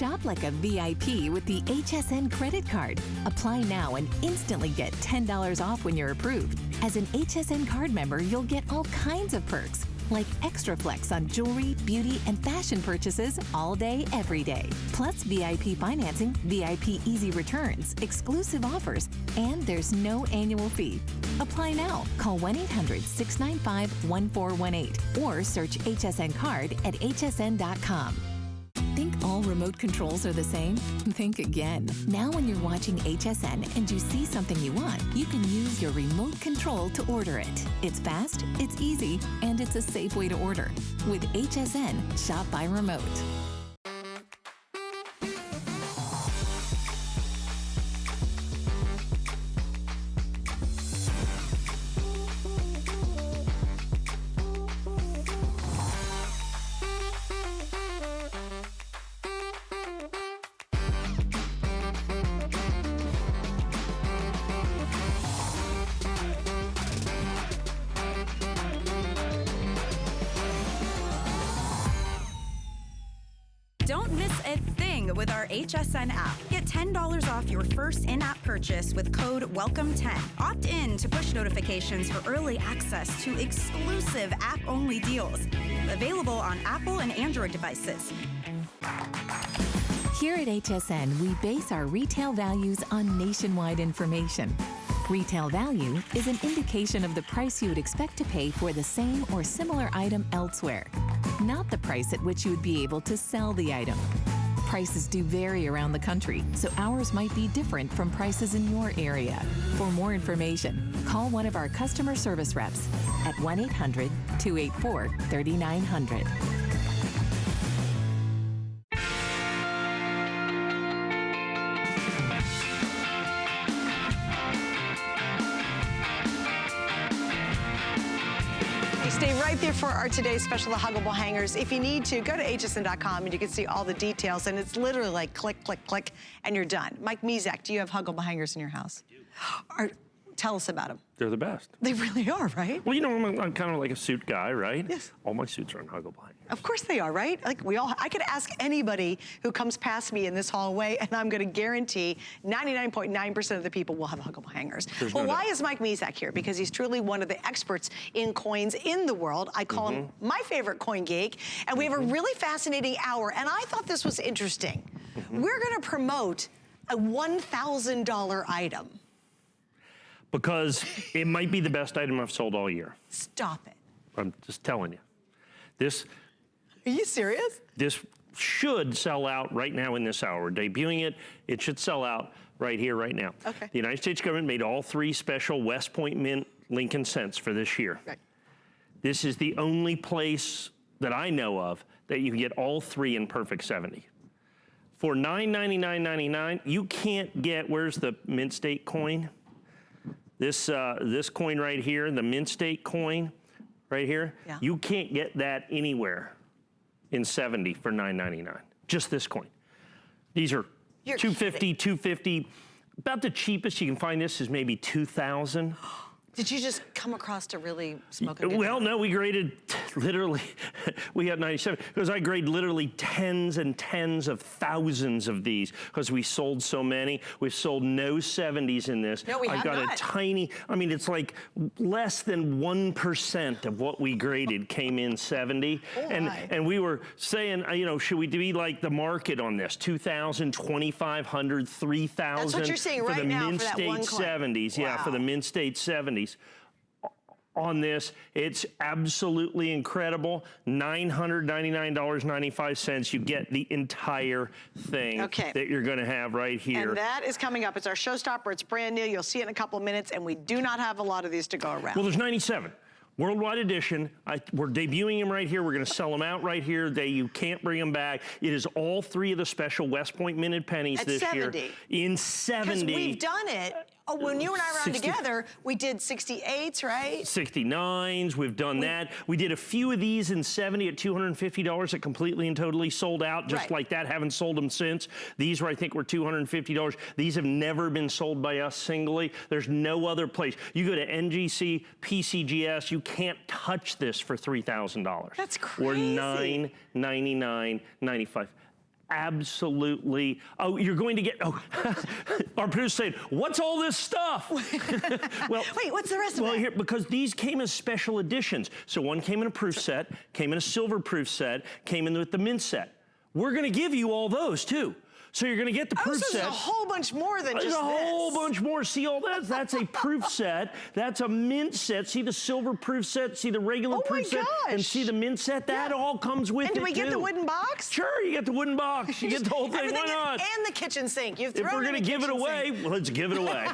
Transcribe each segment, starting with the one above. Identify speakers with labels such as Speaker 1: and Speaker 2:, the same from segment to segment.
Speaker 1: Shop like a VIP with the HSN credit card. Apply now and instantly get $10 off when you're approved. As an HSN card member, you'll get all kinds of perks, like extra flex on jewelry, beauty, and fashion purchases all day, every day. Plus VIP financing, VIP easy returns, exclusive offers, and there's no annual fee. Apply now. Call 1-800-695-1418 or search HSN card at hsn.com. Think all remote controls are the same? Think again. Now when you're watching HSN and you see something you want, you can use your remote control to order it. It's fast, it's easy, and it's a safe way to order. With HSN, shop by remote.
Speaker 2: Don't miss a thing with our HSN app. Get $10 off your first in-app purchase with code WELCOME10. Opt in to push notifications for early access to exclusive app-only deals. Available on Apple and Android devices.
Speaker 1: Here at HSN, we base our retail values on nationwide information. Retail value is an indication of the price you would expect to pay for the same or similar item elsewhere, not the price at which you would be able to sell the item. Prices do vary around the country, so ours might be different from prices in your area. For more information, call one of our customer service reps at 1-800-284-3900.
Speaker 3: Stay right there for our today's special, the Huggable Hangers. If you need to, go to hsn.com and you can see all the details, and it's literally like click, click, click, and you're done. Mike Mezak, do you have Huggable Hangers in your house? I do. Tell us about them.
Speaker 4: They're the best.
Speaker 3: They really are, right?
Speaker 4: Well, you know, I'm kind of like a suit guy, right?
Speaker 3: Yes.
Speaker 4: All my suits are in Huggable Hangers.
Speaker 3: Of course they are, right? Like I could ask anybody who comes past me in this hallway, and I'm gonna guarantee 99.9% of the people will have Huggable Hangers. Well, why is Mike Mezak here? Because he's truly one of the experts in coins in the world. I call him my favorite coin geek, and we have a really fascinating hour, and I thought this was interesting. We're gonna promote a $1,000 item.
Speaker 4: Because it might be the best item I've sold all year.
Speaker 3: Stop it.
Speaker 4: I'm just telling you. This.
Speaker 3: Are you serious?
Speaker 4: This should sell out right now in this hour. We're debuting it. It should sell out right here, right now.
Speaker 3: Okay.
Speaker 4: The United States government made all 3 special West Point Mint Lincoln cents for this year.
Speaker 3: Right.
Speaker 4: This is the only place that I know of that you can get all 3 in perfect 70. For $9.99.99, you can't get, where's the Mint State coin? This coin right here, the Mint State coin right here, you can't get that anywhere in 70 for $9.99. Just this coin. These are $250, $250. About the cheapest you can find this is maybe $2,000.
Speaker 3: Did you just come across to really smoke a good
Speaker 4: Well,
Speaker 3: one?
Speaker 4: no, we graded literally, we had 97, because I grade literally tens and tens of thousands of these, because we sold so many. We've sold no 70s in this.
Speaker 3: No, we have
Speaker 4: got
Speaker 3: not.
Speaker 4: a tiny, I mean, it's like less than 1% of what we graded came in 70.
Speaker 3: Oh
Speaker 4: and we were saying, you know, should we be like the market on this? 2,000, 2,500, 3,000.
Speaker 3: That's what you're saying right now for that one
Speaker 4: for the
Speaker 3: coin.
Speaker 4: Mint State 70s. Yeah, for the Mint State 70s. On this, it's absolutely incredible. $999.95. You get the entire thing that you're gonna have right here.
Speaker 3: And that is coming up. It's our showstopper. It's brand new. You'll see it in a couple of minutes, and we do not have a lot of these to go around.
Speaker 4: Well, there's 97. Worldwide edition. We're debuting them right here. We're gonna sell them out right here. You can't bring them back. It is all 3 of the special West Point minted pennies this year. In 70.
Speaker 3: Because we've done it. Oh, when you and I were on together, we did 68s, right?
Speaker 4: 69s, we've done that. We did a few of these in 70 at $250 that completely and totally sold out, just like that, haven't sold them since. These were, I think, were $250. These have never been sold by us singly. There's no other place. You go to NGC, PCGS, you can't touch this for $3,000.
Speaker 3: That's crazy.
Speaker 4: Or $999.95. absolutely, oh, you're going to get, oh, our producer said, what's all this stuff? Well,
Speaker 3: wait, what's the rest of it?
Speaker 4: Well, here, because these came as special editions. So one came in a proof set, came in a silver proof set, came in with the mint set. We're gonna give you all those too. So you're gonna get the proof set.
Speaker 3: There's a whole bunch more than just this.
Speaker 4: There's a whole bunch more. See all that? That's a proof set. That's a mint set. See the silver proof set? See the regular proof set? And see the mint set? That all comes with it,
Speaker 3: And do we get
Speaker 4: too.
Speaker 3: the wooden box?
Speaker 4: Sure, you get the wooden box. You get the whole thing. Why not?
Speaker 3: And the kitchen sink. You've
Speaker 4: If
Speaker 3: thrown
Speaker 4: we're
Speaker 3: in
Speaker 4: gonna
Speaker 3: the
Speaker 4: give it
Speaker 3: kitchen
Speaker 4: away,
Speaker 3: sink.
Speaker 4: let's give it away.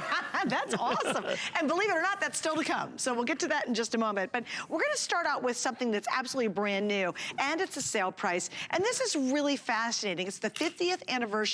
Speaker 3: That's awesome. And believe it or not, that's still to come. So we'll get to that in just a moment. But we're gonna start out with something that's absolutely brand new, and it's a sale price. And this is really fascinating. It's the 50th anniversary.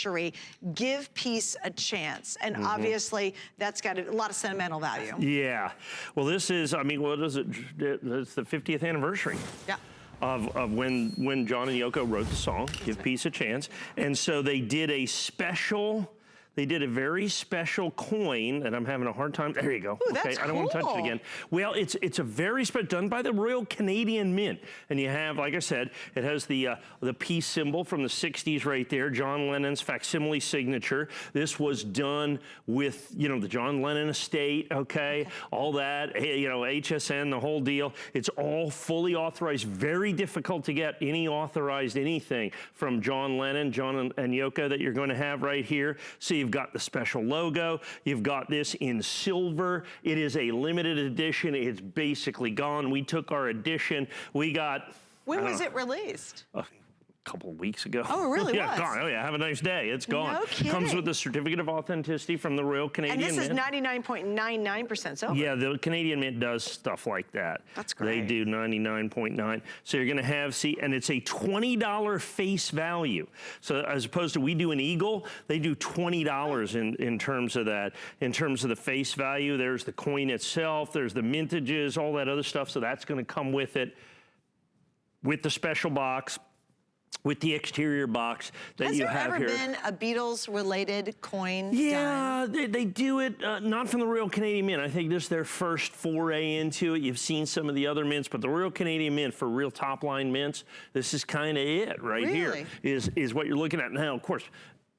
Speaker 3: Give peace a chance. And obviously, that's got a lot of sentimental value.
Speaker 4: Yeah. Well, this is, I mean, what is it? It's the 50th anniversary.
Speaker 3: Yeah.
Speaker 4: Of when John and Yoko wrote the song, Give Peace a Chance. And so they did a special, they did a very special coin, and I'm having a hard time. There you go.
Speaker 3: Ooh, that's
Speaker 4: I don't want to touch it again. Well, it's a very special, done by the Royal Canadian Mint. And you have, like I said, it has the peace symbol from the 60s right there, John Lennon's facsimile signature. This was done with, you know, the John Lennon estate, okay? All that, you know, HSN, the whole deal. It's all fully authorized, very difficult to get any authorized anything from John Lennon, John and Yoko that you're going to have right here. So you've got the special logo. You've got this in silver. It is a limited edition. It's basically gone. We took our edition. We got...
Speaker 3: When was it released?
Speaker 4: A couple of weeks ago.
Speaker 3: Oh, it really
Speaker 4: yeah,
Speaker 3: was?
Speaker 4: gone. Oh, yeah, have a nice day. It's gone.
Speaker 3: No kidding.
Speaker 4: Comes with the certificate of authenticity from the Royal Canadian Mint.
Speaker 3: And this is 99.99% silver.
Speaker 4: Yeah, the Canadian Mint does stuff like that.
Speaker 3: That's great.
Speaker 4: They do 99.9. So you're gonna have, see, and it's a $20 face value. So as opposed to we do an eagle, they do $20 in terms of that. In terms of the face value, there's the coin itself, there's the mintages, all that other stuff. So that's gonna come with it, with the special box, with the exterior box that you have here.
Speaker 3: Has there ever been a Beatles-related coin done?
Speaker 4: Yeah, they do it, not from the Royal Canadian Mint. I think this is their first foray into it. You've seen some of the other mints, but the Royal Canadian Mint, for real top-line mints, this is kind of it right here, is what you're looking at. Now, of course,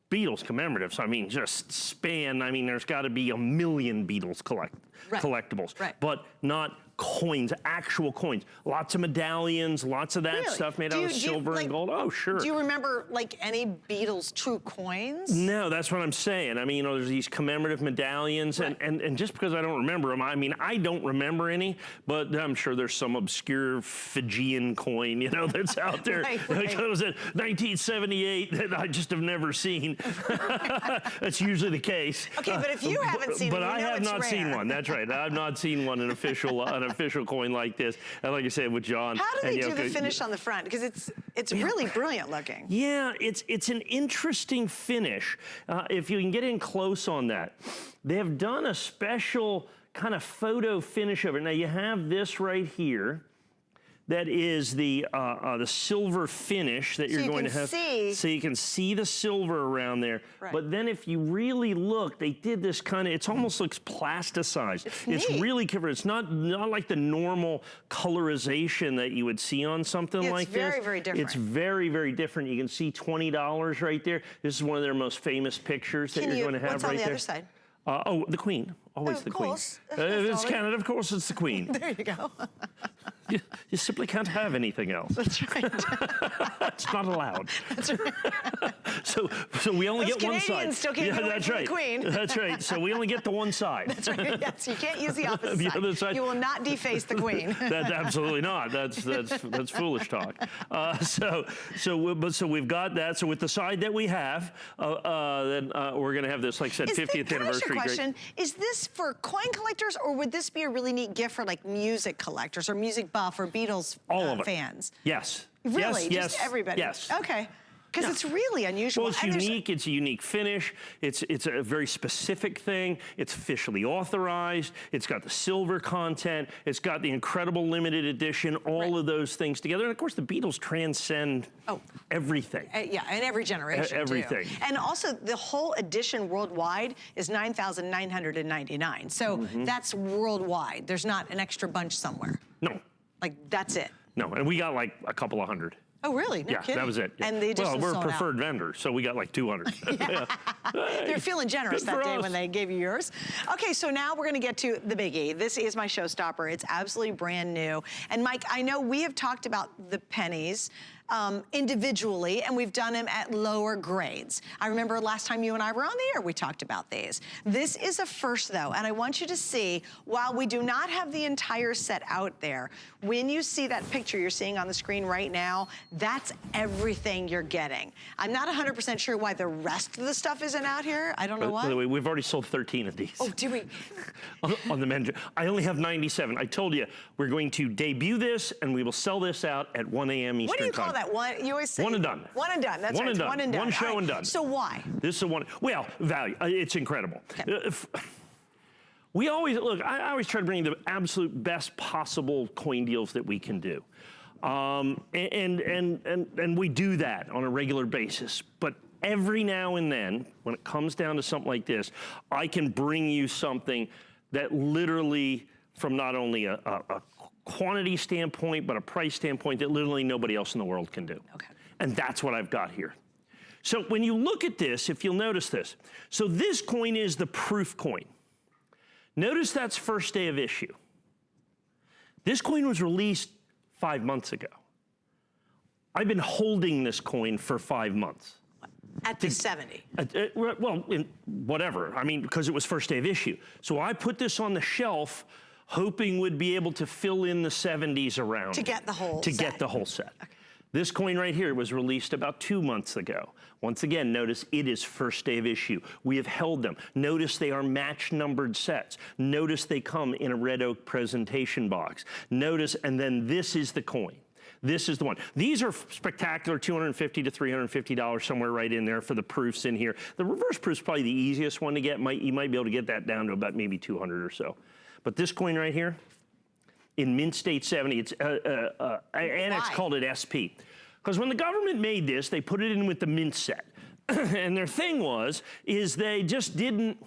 Speaker 4: Beatles commemoratives, I mean, just span, I mean, there's got to be 1 million Beatles collectibles, but not coins, actual coins. Lots of medallions, lots of that stuff made out of silver and gold. Oh, sure.
Speaker 3: Do you remember, like, any Beatles true coins?
Speaker 4: No, that's what I'm saying. I mean, you know, there's these commemorative medallions, and just because I don't remember them, I mean, I don't remember any, but I'm sure there's some obscure Fijian coin, you know, that's out there that was in 1978 that I just have never seen. That's usually the case.
Speaker 3: Okay, but if you haven't seen it,
Speaker 4: but I have not seen one. That's right. I've not seen one, an official coin like this. And like I said, with John.
Speaker 3: How do they do the finish on the front? Because it's really brilliant looking.
Speaker 4: Yeah, it's an interesting finish. If you can get in close on that. They have done a special kind of photo finish of it. Now you have this right here. That is the silver finish that you're going to have. So you can see the silver around there. But then if you really look, they did this kind of, it almost looks plasticized. It's really covered. It's not like the normal colorization that you would see on something like this. It's
Speaker 3: very, very different.
Speaker 4: It's very, very different. You can see $20 right there. This is one of their most famous pictures that you're going to have right there.
Speaker 3: What's on the other side?
Speaker 4: Oh, the Queen. Always the Queen. It's Canada, of course, it's the Queen.
Speaker 3: There you go.
Speaker 4: You simply can't have anything else.
Speaker 3: That's right.
Speaker 4: It's not allowed.
Speaker 3: That's right.
Speaker 4: So we only get one side.
Speaker 3: Canadians still can't get away from the Queen.
Speaker 4: That's right. So we only get the one side.
Speaker 3: That's right. Yes, you can't use the opposite
Speaker 4: the other side.
Speaker 3: You will not deface the Queen.
Speaker 4: Absolutely not. That's foolish talk. So we've got that. So with the side that we have, then we're going to have this, like I said, 50th anniversary.
Speaker 3: Question: is this for coin collectors, or would this be a really neat gift for like music collectors or music buff or Beatles fans?
Speaker 4: Yes.
Speaker 3: Really?
Speaker 4: Yes.
Speaker 3: Just everybody?
Speaker 4: Yes.
Speaker 3: Okay. Because it's really unusual.
Speaker 4: Well, it's unique. It's a unique finish. It's a very specific thing. It's officially authorized. It's got the silver content. It's got the incredible limited edition. All of those things together. And of course, the Beatles transcend everything.
Speaker 3: Yeah, and every generation.
Speaker 4: Everything.
Speaker 3: Too. And also, the whole edition worldwide is $9,999. So that's worldwide. There's not an extra bunch somewhere.
Speaker 4: No.
Speaker 3: Like, that's it.
Speaker 4: No, and we got like a couple of hundred.
Speaker 3: Oh, really? No
Speaker 4: yeah,
Speaker 3: kidding.
Speaker 4: that was it.
Speaker 3: And the edition
Speaker 4: well, we're a
Speaker 3: sold
Speaker 4: preferred
Speaker 3: out.
Speaker 4: vendor, so we got like 200. Yeah.
Speaker 3: They're feeling generous
Speaker 4: Good
Speaker 3: that
Speaker 4: for
Speaker 3: day
Speaker 4: us.
Speaker 3: when they gave you yours. Okay, so now we're gonna get to the biggie. This is my showstopper. It's absolutely brand new. And Mike, I know we have talked about the pennies individually, and we've done them at lower grades. I remember last time you and I were on the air, we talked about these. This is a first though, and I want you to see, while we do not have the entire set out there, when you see that picture you're seeing on the screen right now, that's everything you're getting. I'm not 100% sure why the rest of the stuff isn't out here. I don't know why.
Speaker 4: By the way, we've already sold 13 of these.
Speaker 3: Oh, do we?
Speaker 4: on the menu. I only have 97. I told you, we're going to debut this and we will sell this out at 1 a.m. Eastern
Speaker 3: What do you call
Speaker 4: time.
Speaker 3: that? One, you always say
Speaker 4: One and done.
Speaker 3: One and done. That's
Speaker 4: One
Speaker 3: right.
Speaker 4: and done.
Speaker 3: One and done.
Speaker 4: One show
Speaker 3: All right.
Speaker 4: and done.
Speaker 3: So why?
Speaker 4: This is the one. Well, value. It's incredible.
Speaker 3: Okay.
Speaker 4: We always, look, I always try to bring the absolute best possible coin deals that we can do. And we do that on a regular basis. But every now and then, when it comes down to something like this, I can bring you something that literally, from not only a quantity standpoint, but a price standpoint, that literally nobody else in the world can do.
Speaker 3: Okay.
Speaker 4: And that's what I've got here. So when you look at this, if you'll notice this, so this coin is the proof coin. Notice that's first day of issue. This coin was released 5 months ago. I've been holding this coin for 5 months.
Speaker 3: At the 70.
Speaker 4: Well, whatever. I mean, because it was first day of issue. So I put this on the shelf, hoping would be able to fill in the 70s around.
Speaker 3: To get the whole
Speaker 4: To
Speaker 3: set.
Speaker 4: get the whole set.
Speaker 3: Okay.
Speaker 4: This coin right here was released about 2 months ago. Once again, notice it is first day of issue. We have held them. Notice they are match numbered sets. Notice they come in a red oak presentation box. Notice, and then this is the coin. This is the one. These are spectacular, $250 to $350, somewhere right in there for the proofs in here. The reverse proof's probably the easiest one to get. You might be able to get that down to about maybe 200 or so. But this coin right here, in mint state 70, it's Annex called it SP. Because when the government made this, they put it in with the mint set. And their thing is they just didn't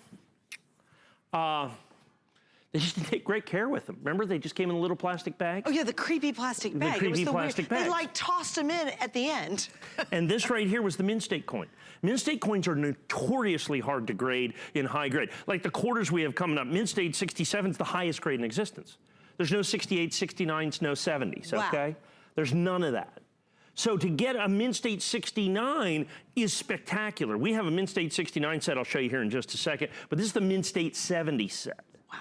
Speaker 4: take great care with them. Remember, they just came in a little plastic bag?
Speaker 3: Oh yeah, the creepy plastic bag.
Speaker 4: The creepy
Speaker 3: it was
Speaker 4: plastic
Speaker 3: weird.
Speaker 4: bags.
Speaker 3: They like tossed them in at the end.
Speaker 4: And this right here was the mint state coin. Mint state coins are notoriously hard to grade in high grade. Like the quarters we have coming up, mint state 67 is the highest grade in existence. There's no 68s, 69s, no 70s,
Speaker 3: Wow.
Speaker 4: okay? There's none of that. So to get a mint state 69 is spectacular. We have a mint state 69 set I'll show you here in just a second, but this is the mint state 70 set.
Speaker 3: Wow.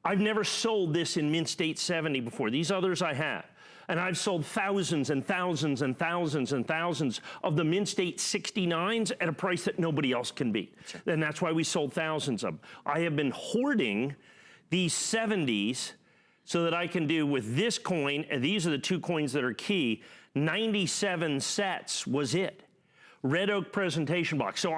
Speaker 4: I've never sold this in mint state 70 before. These others I have. And I've sold thousands and thousands and thousands and thousands of the mint state 69s at a price that nobody else can beat. Sure. And that's why we sold thousands of them. I have been hoarding these 70s so that I can do with this coin, and these are the two coins that are key, 97 sets was it. Red oak presentation box. So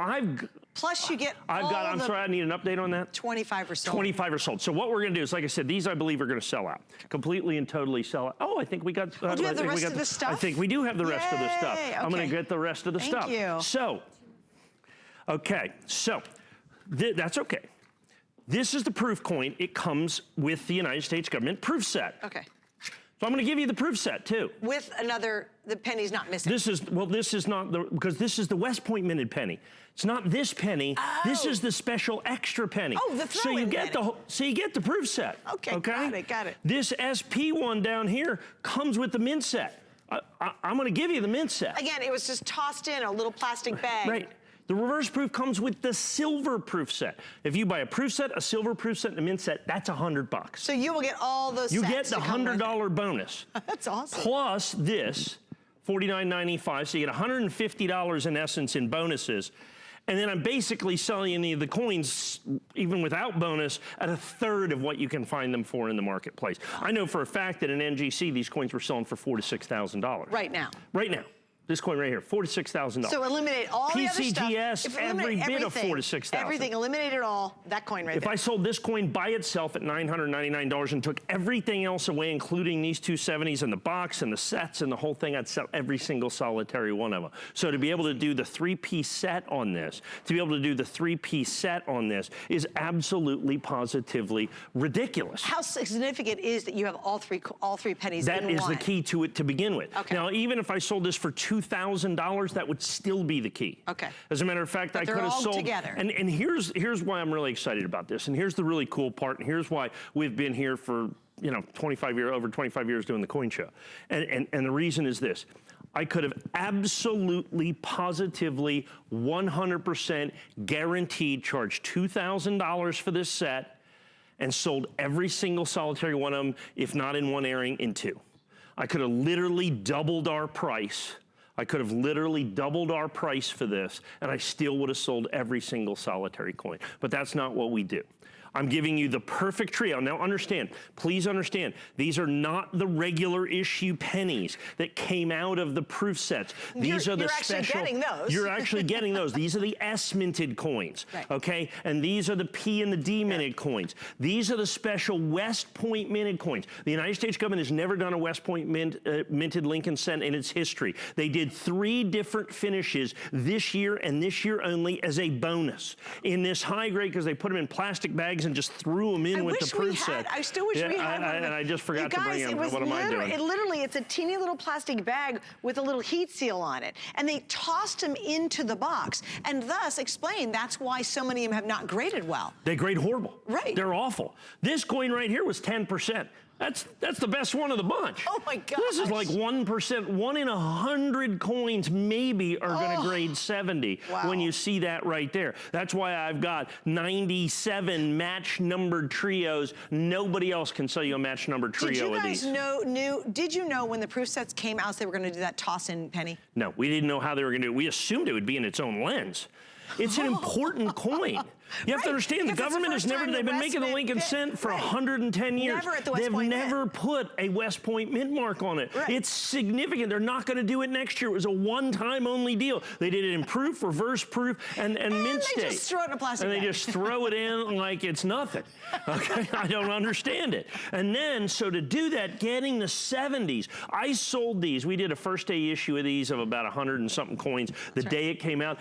Speaker 3: Plus you get
Speaker 4: I'm sorry, I need an update on that.
Speaker 3: 25 or sold.
Speaker 4: 25 are sold. So what we're gonna do is, like I said, these I believe are gonna sell out. Completely and totally sell out. Oh, I think we got,
Speaker 3: do you have the rest of the stuff?
Speaker 4: I think we do have the rest of the stuff.
Speaker 3: Yay,
Speaker 4: I'm gonna
Speaker 3: okay.
Speaker 4: get the rest of the
Speaker 3: Thank
Speaker 4: stuff.
Speaker 3: you.
Speaker 4: So, okay, so that's okay. This is the proof coin. It comes with the United States government proof set.
Speaker 3: Okay.
Speaker 4: So I'm gonna give you the proof set too.
Speaker 3: With another, the penny's not missing.
Speaker 4: This is not because this is the West Point minted penny. It's not this penny.
Speaker 3: Oh.
Speaker 4: This is the special extra penny.
Speaker 3: Oh, the
Speaker 4: so you
Speaker 3: throw-in
Speaker 4: get
Speaker 3: penny.
Speaker 4: you get the proof set.
Speaker 3: Okay, got it.
Speaker 4: This SP one down here comes with the mint set. I'm gonna give you the mint set.
Speaker 3: Again, it was just tossed in a little plastic bag.
Speaker 4: Right. The reverse proof comes with the silver proof set. If you buy a proof set, a silver proof set, and a mint set, that's $100.
Speaker 3: So you will get all those
Speaker 4: You
Speaker 3: sets
Speaker 4: get the
Speaker 3: to come with it.
Speaker 4: $100 bonus.
Speaker 3: That's awesome.
Speaker 4: Plus this, $49.95, so you get $150 in essence in bonuses. And then I'm basically selling any of the coins, even without bonus, at a third of what you can find them for in the marketplace. I know for a fact that in NGC, these coins were selling for $4,000 to $6,000.
Speaker 3: Right now.
Speaker 4: Right now. This coin right here, $46,000.
Speaker 3: So eliminate all the other stuff.
Speaker 4: PCGS, every bit of $4,000 to $6,000.
Speaker 3: Everything, eliminate it all, that coin right there.
Speaker 4: If I sold this coin by itself at $999 and took everything else away, including these 270s and the box and the sets and the whole thing, I'd sell every single solitary one of them. So to be able to do the 3-piece set on this, is absolutely, positively ridiculous.
Speaker 3: How significant is that you have all three pennies in one?
Speaker 4: That is the key to it to begin with.
Speaker 3: Okay.
Speaker 4: Now, even if I sold this for $2,000, that would still be the key.
Speaker 3: Okay.
Speaker 4: As a matter of fact, I could have sold
Speaker 3: together.
Speaker 4: And here's why I'm really excited about this. And here's the really cool part. And here's why we've been here for, you know, over 25 years doing the coin show. And the reason is this. I could have absolutely, positively, 100% guaranteed charged $2,000 for this set and sold every single solitary one of them, if not in one airing, in two. I could have literally doubled our price. I could have literally doubled our price for this, and I still would have sold every single solitary coin. But that's not what we do. I'm giving you the perfect trio. Now understand, please understand, these are not the regular issue pennies that came out of the proof sets. These are the special. You're actually getting those. You're actually getting those. These are the S minted coins, right. Okay? And these are the P and the D minted coins. These are the special West Point minted coins. The United States government has never done a West Point minted Lincoln cent in its history. They did 3 different finishes this year and this year only as a bonus in this high grade because they put them in plastic bags and just threw them in with the proof set.
Speaker 3: I still wish we had one.
Speaker 4: And I just forgot to bring them. What am I doing?
Speaker 3: It's a teeny little plastic bag with a little heat seal on it. And they tossed them into the box and thus explain that's why so many of them have not graded well.
Speaker 4: They grade horrible.
Speaker 3: Right.
Speaker 4: They're awful. This coin right here was 10%. That's the best one of the bunch.
Speaker 3: Oh my gosh.
Speaker 4: This is like 1%. 1 in 100 coins maybe are going to grade 70 when you see that right there. That's why I've got 97 match numbered trios. Nobody else can sell you a match numbered trio of these.
Speaker 3: Did you know when the proof sets came out they were going to do that toss-in penny?
Speaker 4: No, we didn't know how they were going to do it. We assumed it would be in its own lens. It's an important coin. You have to understand, the government has never, they've been making the Lincoln cent for 110 years. They've never put a West Point mint mark on it.
Speaker 3: Right.
Speaker 4: It's significant. They're not going to do it next year. It was a one-time only deal. They did it in proof, reverse proof, and mint state.
Speaker 3: They just throw it in a plastic bag.
Speaker 4: And they just throw it in like it's nothing. Okay, I don't understand it. And then, so to do that, getting the 70s, I sold these. We did a first day issue of these of about 100 and something coins. The day it came out,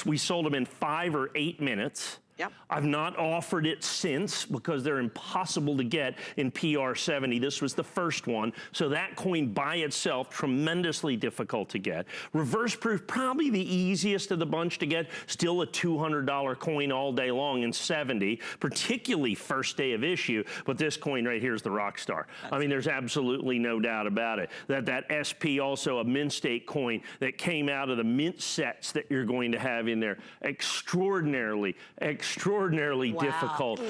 Speaker 4: we sold them in 5 or 8 minutes.
Speaker 3: Yep.
Speaker 4: I've not offered it since because they're impossible to get in PR70. This was the first one. So that coin by itself, tremendously difficult to get. Reverse proof, probably the easiest of the bunch to get. Still a $200 coin all day long in 70, particularly first day of issue. But this coin right here is the rock star. I mean, there's absolutely no doubt about it. That SP also a mint state coin that came out of the mint sets that you're going to have in there. Extraordinarily difficult.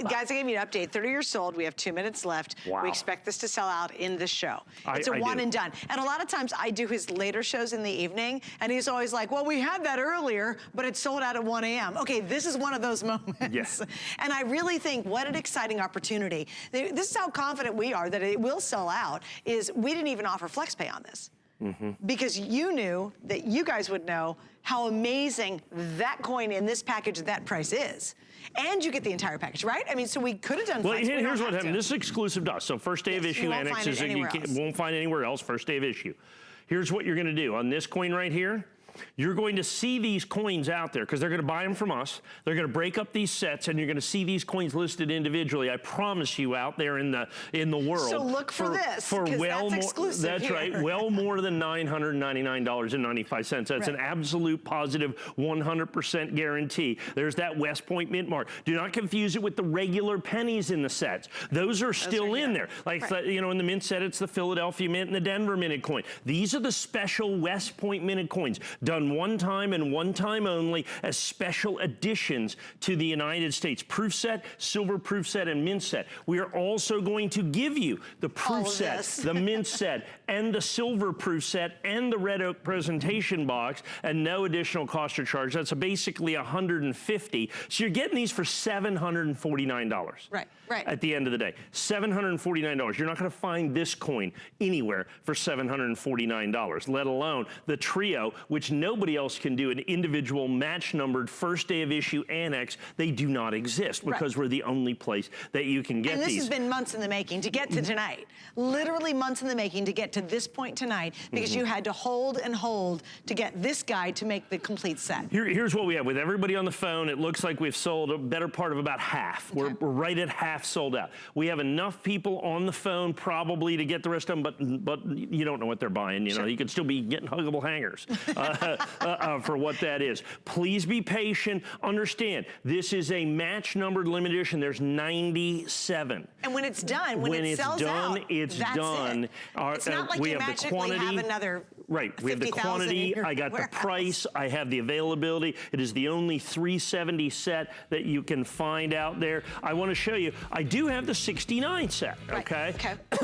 Speaker 3: Guys, I gave you an update. 30 years sold. We have 2 minutes left.
Speaker 4: Wow.
Speaker 3: We expect this to sell out in the show. It's a one and done. And a lot of times I do his later shows in the evening, and he's always like, well, we had that earlier, but it sold out at 1 a.m. Okay, this is one of those moments.
Speaker 4: Yes.
Speaker 3: And I really think what an exciting opportunity. This is how confident we are that it will sell out, is we didn't even offer FlexPay on this. Because you knew that you guys would know how amazing that coin in this package at that price is. And you get the entire package, right? I mean, so we could have done
Speaker 4: Well, here's what happened. This is exclusive to us. So first day of issue annexes, you won't find anywhere else, first day of issue. Here's what you're gonna do. On this coin right here, you're going to see these coins out there because they're going to buy them from us. They're going to break up these sets, and you're going to see these coins listed individually. I promise you, out there in the world.
Speaker 3: So look for this,
Speaker 4: for well
Speaker 3: that's
Speaker 4: more.
Speaker 3: Exclusive
Speaker 4: that's
Speaker 3: here.
Speaker 4: right. Well more than $999.95. That's an absolute positive 100% guarantee. There's that West Point mint mark. Do not confuse it with the regular pennies in the sets. Those are still in there. Like you know, in the mint set, it's the Philadelphia mint and the Denver minted coin. These are the special West Point minted coins. done one time and one time only as special additions to the United States. Proof set, silver proof set, and mint set. We are also going to give you the proof set, the mint set, and the silver proof set, and the red oak presentation box, and no additional cost or charge. That's basically $150. So you're getting these for $749.
Speaker 3: Right, right.
Speaker 4: At the end of the day, $749. You're not going to find this coin anywhere for $749, let alone the trio, which nobody else can do, an individual match-numbered first day of issue annex. They do not exist because we're the only place that you can get these.
Speaker 3: And this has been months in the making to get to tonight. Literally months in the making to get to this point tonight, because you had to hold and hold to get this guy to make the complete set.
Speaker 4: Here's what we have. With everybody on the phone, it looks like we've sold a better part of about half. We're right at half sold out. We have enough people on the phone probably to get the rest of them, but you don't know what they're buying. You know, you could still be getting huggable hangers for what that is. Please be patient. Understand, this is a match-numbered limited edition. There's 97.
Speaker 3: And when it's done, when it sells out,
Speaker 4: it's
Speaker 3: that's
Speaker 4: done.
Speaker 3: It. It's not like
Speaker 4: we
Speaker 3: you
Speaker 4: have the
Speaker 3: magically
Speaker 4: quantity.
Speaker 3: have another
Speaker 4: we have the quantity, I got the price, I have the availability. It is the only 370 set that you can find out there. I want to show you, I do have the 69 set, okay?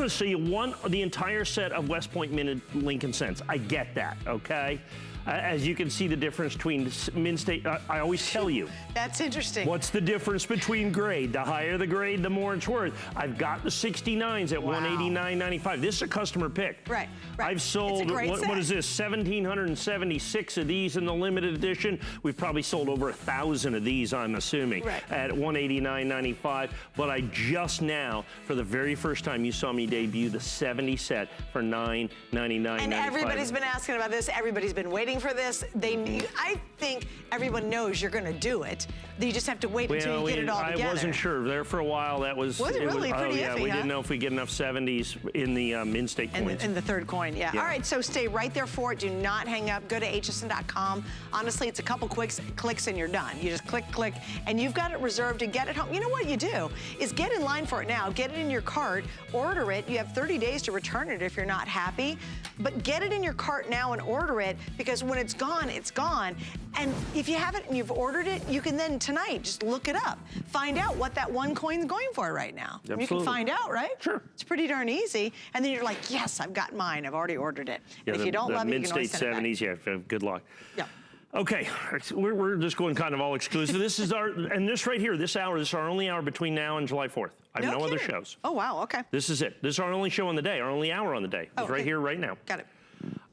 Speaker 4: So you want the entire set of West Point minted Lincoln cents. I get that, okay? As you can see the difference between Mint State, I always tell you.
Speaker 3: That's interesting.
Speaker 4: What's the difference between grade? The higher the grade, the more it's worth. I've got the 69s at $189.95. This is a customer pick.
Speaker 3: Right.
Speaker 4: I've sold, what is this, 1,776 of these in the limited edition. We've probably sold over 1,000 of these, I'm assuming, at $189.95. But I just now, for the very first time, you saw me debut the 70 set for $999.95.
Speaker 3: And everybody's been asking about this. Everybody's been waiting for this. I think everyone knows you're going to do it. You just have to wait until you get it all together.
Speaker 4: I wasn't sure. There for a while, that was...
Speaker 3: Was it really pretty iffy,
Speaker 4: we didn't know if we get enough 70s in the Mint State coins.
Speaker 3: In the third coin, yeah. All right, so stay right there for it. Do not hang up. Go to hsn.com. Honestly, it's a couple clicks and you're done. You just click, and you've got it reserved to get it home. You know what you do is get in line for it now. Get it in your cart. Order it. You have 30 days to return it if you're not happy. But get it in your cart now and order it, because when it's gone, it's gone. And if you have it and you've ordered it, you can then tonight just look it up. Find out what that one coin's going for right now.
Speaker 4: Absolutely.
Speaker 3: You can find out, right?
Speaker 4: Sure.
Speaker 3: It's pretty darn easy. And then you're like, yes, I've got mine. I've already ordered it.
Speaker 4: Yeah,
Speaker 3: if you don't love it, you can always
Speaker 4: send it back. Mint State 70s, good luck.
Speaker 3: Yeah.
Speaker 4: Okay, we're just going kind of all exclusive. This is our, and this right here, this is our only hour between now and July 4th. I have no other shows.
Speaker 3: Oh, wow, okay.
Speaker 4: This is it. This is our only show on the day, our only hour on the day. It's right here, right now.
Speaker 3: Got it.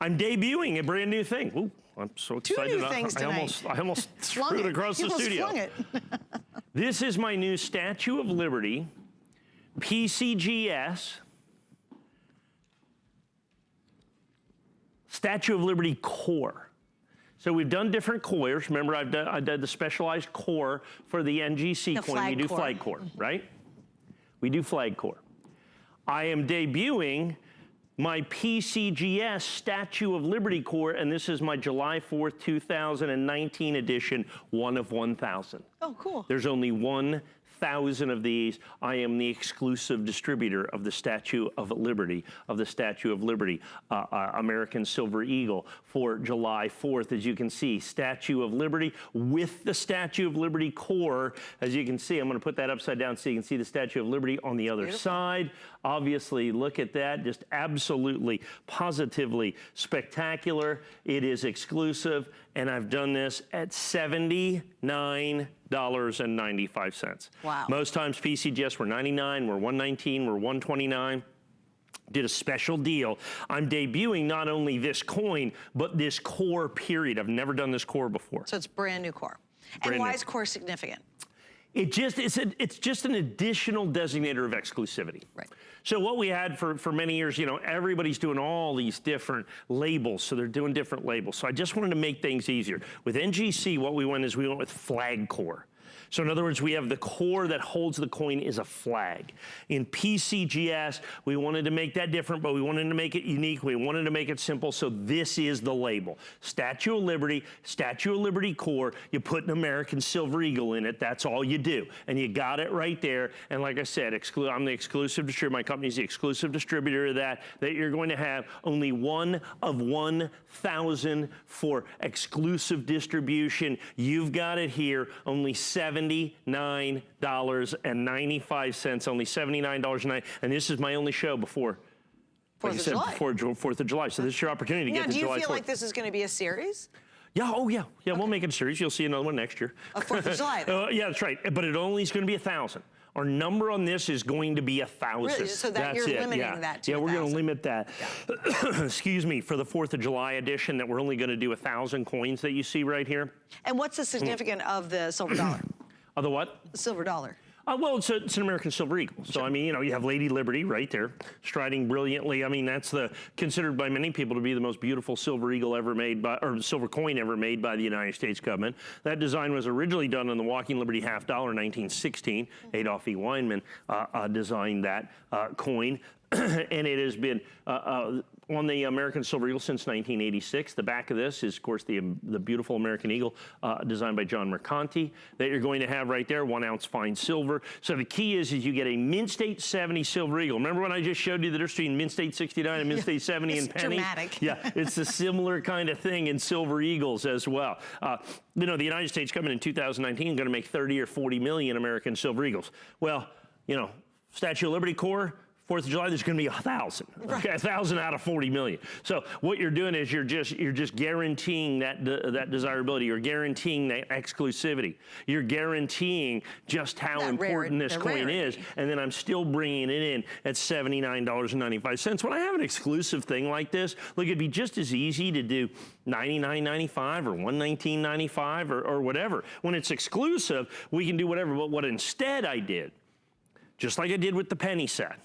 Speaker 4: I'm debuting a brand new thing. Ooh, I'm so excited.
Speaker 3: Two new things tonight.
Speaker 4: I almost threw it across the studio.
Speaker 3: Flung it.
Speaker 4: This is my new Statue of Liberty, PCGS, Statue of Liberty core. So we've done different cores. Remember, I did the specialized core for the NGC coin. We do flag core, right? We do flag core. I am debuting my PCGS Statue of Liberty core, and this is my July 4th, 2019 edition, 1 of 1,000.
Speaker 3: Oh, cool.
Speaker 4: There's only 1,000 of these. I am the exclusive distributor of the Statue of Liberty, American Silver Eagle for July 4th. As you can see, Statue of Liberty with the Statue of Liberty core. As you can see, I'm going to put that upside down so you can see the Statue of Liberty on the other side. Obviously, look at that, just absolutely, positively spectacular. It is exclusive, and I've done this at $79.95.
Speaker 3: Wow.
Speaker 4: Most times PCGS were $99, we're $119, we're $129. Did a special deal. I'm debuting not only this coin, but this core period. I've never done this core before.
Speaker 3: So it's brand new core. And why is core significant?
Speaker 4: It's just an additional designator of exclusivity.
Speaker 3: Right.
Speaker 4: So what we had for many years, you know, everybody's doing all these different labels, so they're doing different labels. So I just wanted to make things easier. With NGC, what we went with flag core. So in other words, we have the core that holds the coin is a flag. In PCGS, we wanted to make that different, but we wanted to make it unique. We wanted to make it simple, so this is the label. Statue of Liberty core, you put an American Silver Eagle in it, that's all you do. And you got it right there, and like I said, I'm the exclusive distributor, my company's the exclusive distributor of that you're going to have only 1 of 1,000 for exclusive distribution. You've got it here, only $79.95, only $79.90, and this is my only show before, like I said, before 4th of July. So this is your opportunity to get to July 4th.
Speaker 3: Do you feel like this is going to be a series?
Speaker 4: Yeah, oh yeah, okay. We'll make it a series. You'll see another one next year.
Speaker 3: 4th of July.
Speaker 4: Yeah, that's right, but it only is going to be 1,000. Our number on this is going to be 1,000.
Speaker 3: Really? So that's you're limiting that to 1,000.
Speaker 4: Yeah, we're going to limit that. Yeah. Excuse me, for the 4th of July edition, that we're only going to do 1,000 coins that you see right here.
Speaker 3: And what's the significance of the silver dollar?
Speaker 4: Of the what?
Speaker 3: The silver dollar.
Speaker 4: Well, it's an American Silver Eagle. So, I mean, you have Lady Liberty right there, striding brilliantly. I mean, that's considered by many people to be the most beautiful silver eagle ever made by, or silver coin ever made by the United States government. That design was originally done on the Walking Liberty $half in 1916. Adolph E. Weinman designed that coin. And it has been on the American Silver Eagle since 1986. The back of this is, of course, the beautiful American Eagle designed by John Mercanti that you're going to have right there, 1 ounce fine silver. So the key is you get a Mint State 70 Silver Eagle. Remember when I just showed you the difference between Mint State 69 and Mint State 70 in pennies?
Speaker 3: Dramatic.
Speaker 4: Yeah, it's a similar kind of thing in Silver Eagles as well. You know, the United States government in 2019 is going to make 30 or 40 million American Silver Eagles. Well, you know, Statue of Liberty core, 4th of July, there's going to be 1,000. Okay, 1,000 out of 40 million. So what you're doing is you're just guaranteeing that desirability. You're guaranteeing that exclusivity. You're guaranteeing just how important this coin is. And then I'm still bringing it in at $79.95. When I have an exclusive thing like this, look, it'd be just as easy to do $99.95 or $119.95 or whatever. When it's exclusive, we can do whatever. But what instead I did, just like I did with the penny set,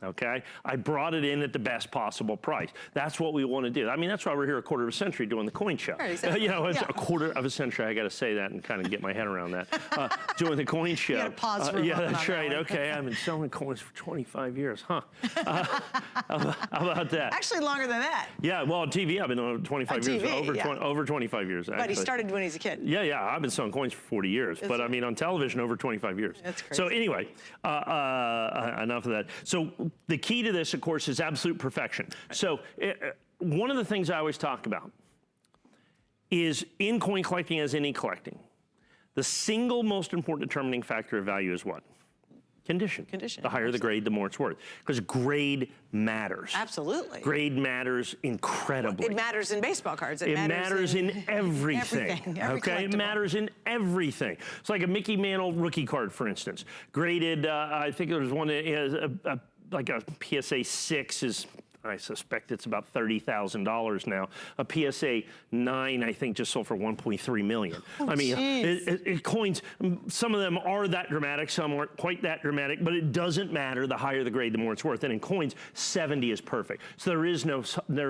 Speaker 4: okay? I brought it in at the best possible price. That's what we want to do. I mean, that's why we're here a quarter of a century doing the coin show.
Speaker 3: Right, exactly.
Speaker 4: You know, it's a quarter of a century. I got to say that and kind of get my head around that. Doing the coin show.
Speaker 3: You got to pause for a
Speaker 4: yeah,
Speaker 3: moment
Speaker 4: that's
Speaker 3: on
Speaker 4: right.
Speaker 3: that one.
Speaker 4: Okay, I've been selling coins for 25 years, huh? How about that?
Speaker 3: Actually, longer than that.
Speaker 4: Yeah, well, on TV, I've been on 25 years.
Speaker 3: TV,
Speaker 4: Over 25 years, actually.
Speaker 3: But he started when he was a kid.
Speaker 4: Yeah, I've been selling coins for 40 years. But I mean, on television, over 25 years.
Speaker 3: That's crazy.
Speaker 4: So anyway, enough of that. So the key to this, of course, is absolute perfection. So one of the things I always talk about is in coin collecting, as any collecting, the single most important determining factor of value is what? Condition.
Speaker 3: Condition.
Speaker 4: The higher the grade, the more it's worth. Because grade matters.
Speaker 3: Absolutely.
Speaker 4: Grade matters incredibly.
Speaker 3: It matters in baseball cards. It
Speaker 4: matters in everything. Okay, it matters in everything. It's like a Mickey Mantle rookie card, for instance. Graded, I think there's one that has like a PSA 6 is, I suspect it's about $30,000 now. A PSA 9, I think, just sold for $1.3 million.
Speaker 3: Oh,
Speaker 4: I mean, coins, some of them are that dramatic, some aren't quite that dramatic, but it doesn't matter. The higher the grade, the more it's worth. And in coins, 70 is perfect. So there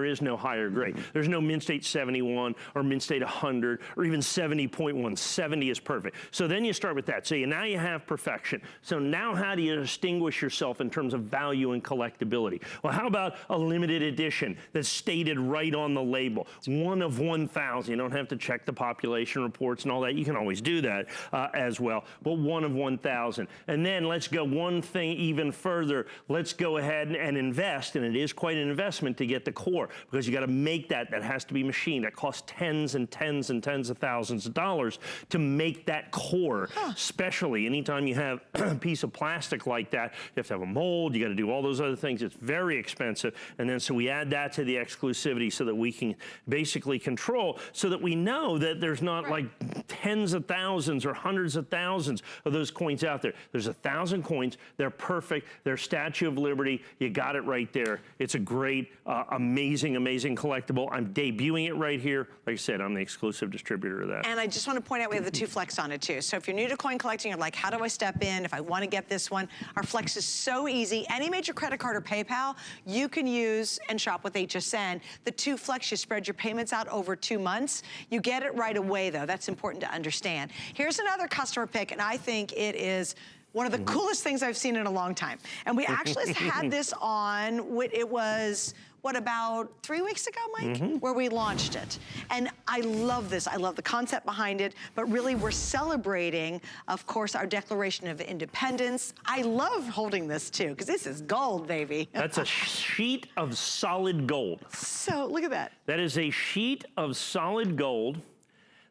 Speaker 4: is no higher grade. There's no Mint State 71 or Mint State 100 or even 70.1. 70 is perfect. So then you start with that. So now you have perfection. So now how do you distinguish yourself in terms of value and collectability? Well, how about a limited edition that's stated right on the label? 1 of 1,000. You don't have to check the population reports and all that. You can always do that as well. But 1 of 1,000. And then let's go one thing even further. Let's go ahead and invest, and it is quite an investment to get the core, because you got to make that. That has to be machined. That costs tens and tens and tens of thousands of dollars to make that core. Especially anytime you have a piece of plastic like that, you have to have a mold. You got to do all those other things. It's very expensive. And then so we add that to the exclusivity so that we can basically control, so that we know that there's not like tens of thousands or hundreds of thousands of those coins out there. There's 1,000 coins. They're perfect. They're Statue of Liberty. You got it right there. It's a great, amazing collectible. I'm debuting it right here. Like I said, I'm the exclusive distributor of that.
Speaker 3: And I just want to point out we have the 2 flex on it too. So if you're new to coin collecting, you're like, how do I step in if I want to get this one? Our flex is so easy. Any major credit card or PayPal, you can use and shop with HSN. The 2 flex, you spread your payments out over 2 months. You get it right away though. That's important. important to understand. Here's another customer pick, and I think it is one of the coolest things I've seen in a long time. And we actually had this on, it was, what, about 3 weeks ago, Mike? Where we launched it. And I love this. I love the concept behind it, but really we're celebrating, of course, our Declaration of Independence. I love holding this too, because this is gold, baby.
Speaker 4: That's a sheet of solid gold.
Speaker 3: So, look at that.
Speaker 4: That is a sheet of solid gold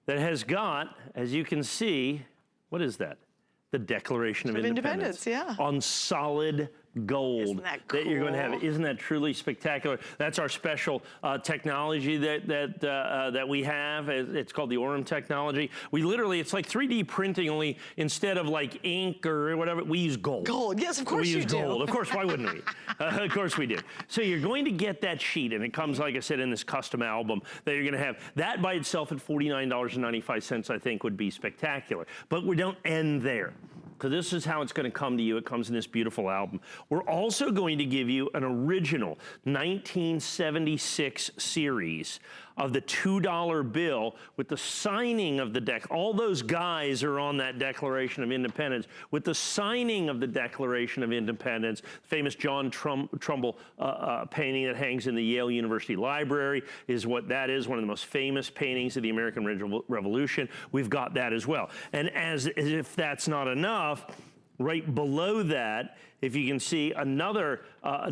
Speaker 4: that has got, as you can see, what is that? The Declaration of Independence.
Speaker 3: Yeah.
Speaker 4: On solid gold.
Speaker 3: Isn't that cool?
Speaker 4: That you're going to have. Isn't that truly spectacular? That's our special technology that we have. It's called the Orem technology. We literally, it's like 3D printing, only instead of like ink or whatever, we use gold.
Speaker 3: Gold, yes, of course you do.
Speaker 4: We use gold. Of course, why wouldn't we? Of course we do. So you're going to get that sheet, and it comes, like I said, in this custom album that you're going to have. That by itself at $49.95, I think, would be spectacular. But we don't end there. So this is how it's going to come to you. It comes in this beautiful album. We're also going to give you an original 1976 series of the $2 bill with the signing of the deck. All those guys are on that Declaration of Independence with the signing of the Declaration of Independence. Famous John Trumbull painting that hangs in the Yale University Library is what that is, one of the most famous paintings of the American Revolution. We've got that as well. And as if that's not enough, right below that, if you can see another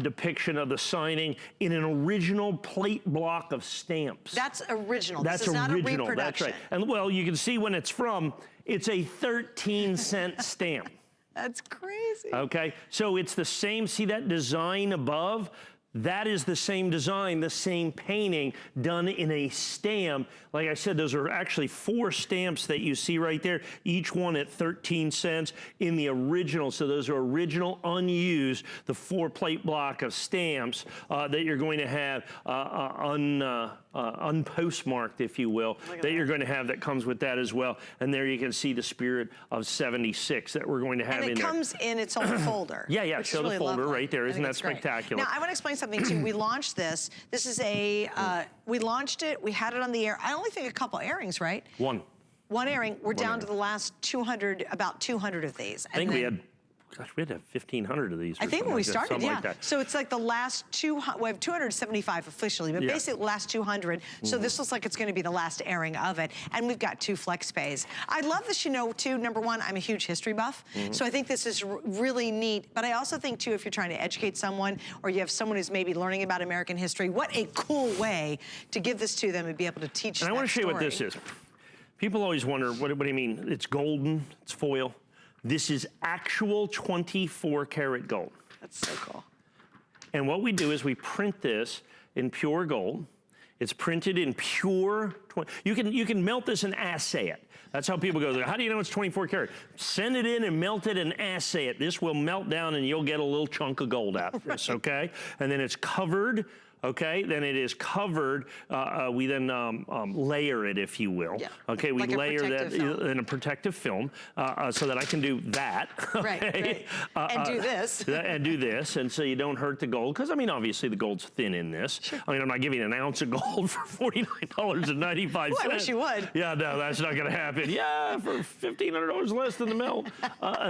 Speaker 4: depiction of the signing in an original plate block of stamps.
Speaker 3: That's original.
Speaker 4: That's
Speaker 3: this is
Speaker 4: original.
Speaker 3: Not a reproduction.
Speaker 4: That's right. And well, you can see when it's from, it's a 13-cent stamp.
Speaker 3: That's crazy.
Speaker 4: Okay, so it's the same, see that design above? That is the same design, the same painting done in a stamp. Like I said, those are actually 4 stamps that you see right there, each one at 13 cents in the original. So those are original, unused, the 4-plate block of stamps that you're going to have unpostmarked, if you will, that you're going to have that comes with that as well. And there you can see the spirit of 76 that we're going to have in there.
Speaker 3: And it comes in its own folder.
Speaker 4: Yeah, show the folder right there. Isn't that spectacular?
Speaker 3: Now, I want to explain something too. We launched this. This is a, we launched it, we had it on the air. I only think a couple airings, right? One airing. We're down to the last 200, about 200 of these.
Speaker 4: I think we had, gosh, we had to have 1,500 of these.
Speaker 3: I think when we started, yeah.
Speaker 4: Like
Speaker 3: so it's like the last 200, we have 275 officially, but basically the last 200. So this looks like it's going to be the last airing of it. And we've got 2 flex pays. I love this, you know, too. Number one, I'm a huge history buff. So I think this is really neat. But I also think, too, if you're trying to educate someone or you have someone who's maybe learning about American history, what a cool way to give this to them and be able to teach them.
Speaker 4: And I want to show you what this is. People always wonder, what do you mean? It's golden, it's foil. This is actual 24 karat gold.
Speaker 3: That's so cool.
Speaker 4: And what we do is we print this in pure gold. It's printed in pure, you can melt this and assay it. That's how people go, how do you know it's 24 karat? Send it in and melt it and assay it. This will melt down and you'll get a little chunk of gold out of this, okay? And then it's covered. Okay, then it is covered. We then layer it, if you will. Yeah. Okay, we
Speaker 3: like
Speaker 4: layer that in a protective film so that I can do that. Okay?
Speaker 3: Right. And do this.
Speaker 4: And do this, and so you don't hurt the gold. Because, I mean, obviously the gold's thin in this. Sure. I mean, I'm not giving an ounce of gold for $49.95.
Speaker 3: Well, I wish you would.
Speaker 4: Yeah, no, that's not going to happen. Yeah, for $1,500 less than the melt.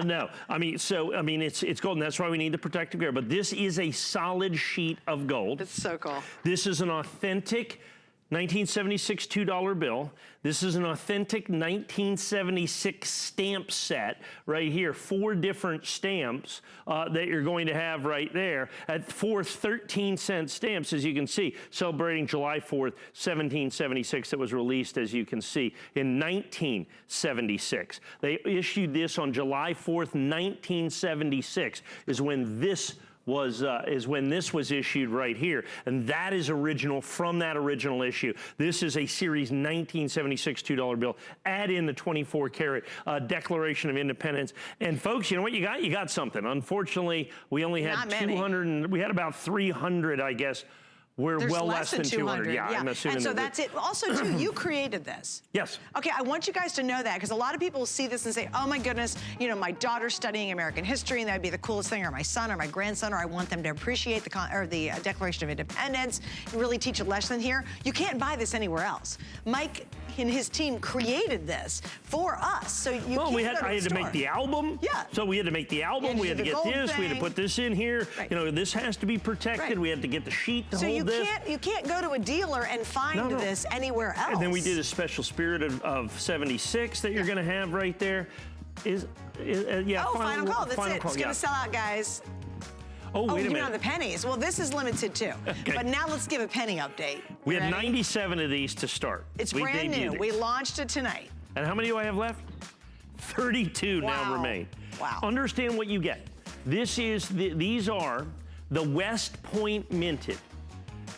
Speaker 4: No, I mean, so, I mean, it's gold, and that's why we need the protective gear. But this is a solid sheet of gold.
Speaker 3: It's so cool.
Speaker 4: This is an authentic 1976 $2 bill. This is an authentic 1976 stamp set right here. 4 different stamps that you're going to have right there at 4 13-cent stamps, as you can see, celebrating July 4th, 1776. That was released, as you can see, in 1976. They issued this on July 4th, 1976 is when this was issued right here. And that is original from that original issue. This is a series 1976 $2 bill. Add in the 24 karat Declaration of Independence. And folks, you know what you got? You got something. Unfortunately, we only had 200, we had about 300, I guess, We're
Speaker 3: There's
Speaker 4: well less than 200. Yeah, I'm assuming.
Speaker 3: And so that's it. Also, too, you created this.
Speaker 4: Yes.
Speaker 3: Okay, I want you guys to know that because a lot of people see this and say, oh my goodness, you know, my daughter's studying American history and that'd be the coolest thing, or my son or my grandson, or I want them to appreciate the Declaration of Independence, really teach a lesson here. You can't buy this anywhere else. Mike and his team created this for us. So you
Speaker 4: well,
Speaker 3: can't
Speaker 4: I had to make the album.
Speaker 3: Yeah.
Speaker 4: So we had to make the album. We had to get this.
Speaker 3: Thing.
Speaker 4: We had to put this in here.
Speaker 3: Right.
Speaker 4: You know, this has to be protected.
Speaker 3: Right.
Speaker 4: We had to get the sheet to
Speaker 3: so
Speaker 4: hold this.
Speaker 3: You can't go to a dealer and find this anywhere else.
Speaker 4: And then we did a special Spirit of 76 that you're going to have right there. Yeah.
Speaker 3: Oh, final call. That's it.
Speaker 4: Call,
Speaker 3: it's going to sell out, guys.
Speaker 4: Oh, wait a minute.
Speaker 3: On the pennies. Well, this is limited too.
Speaker 4: Okay.
Speaker 3: But now let's give a penny update.
Speaker 4: We had 97 of these to start.
Speaker 3: It's brand new. We launched it tonight.
Speaker 4: And how many do I have left? 32 now remain.
Speaker 3: Wow.
Speaker 4: Understand what you get. These are the West Point minted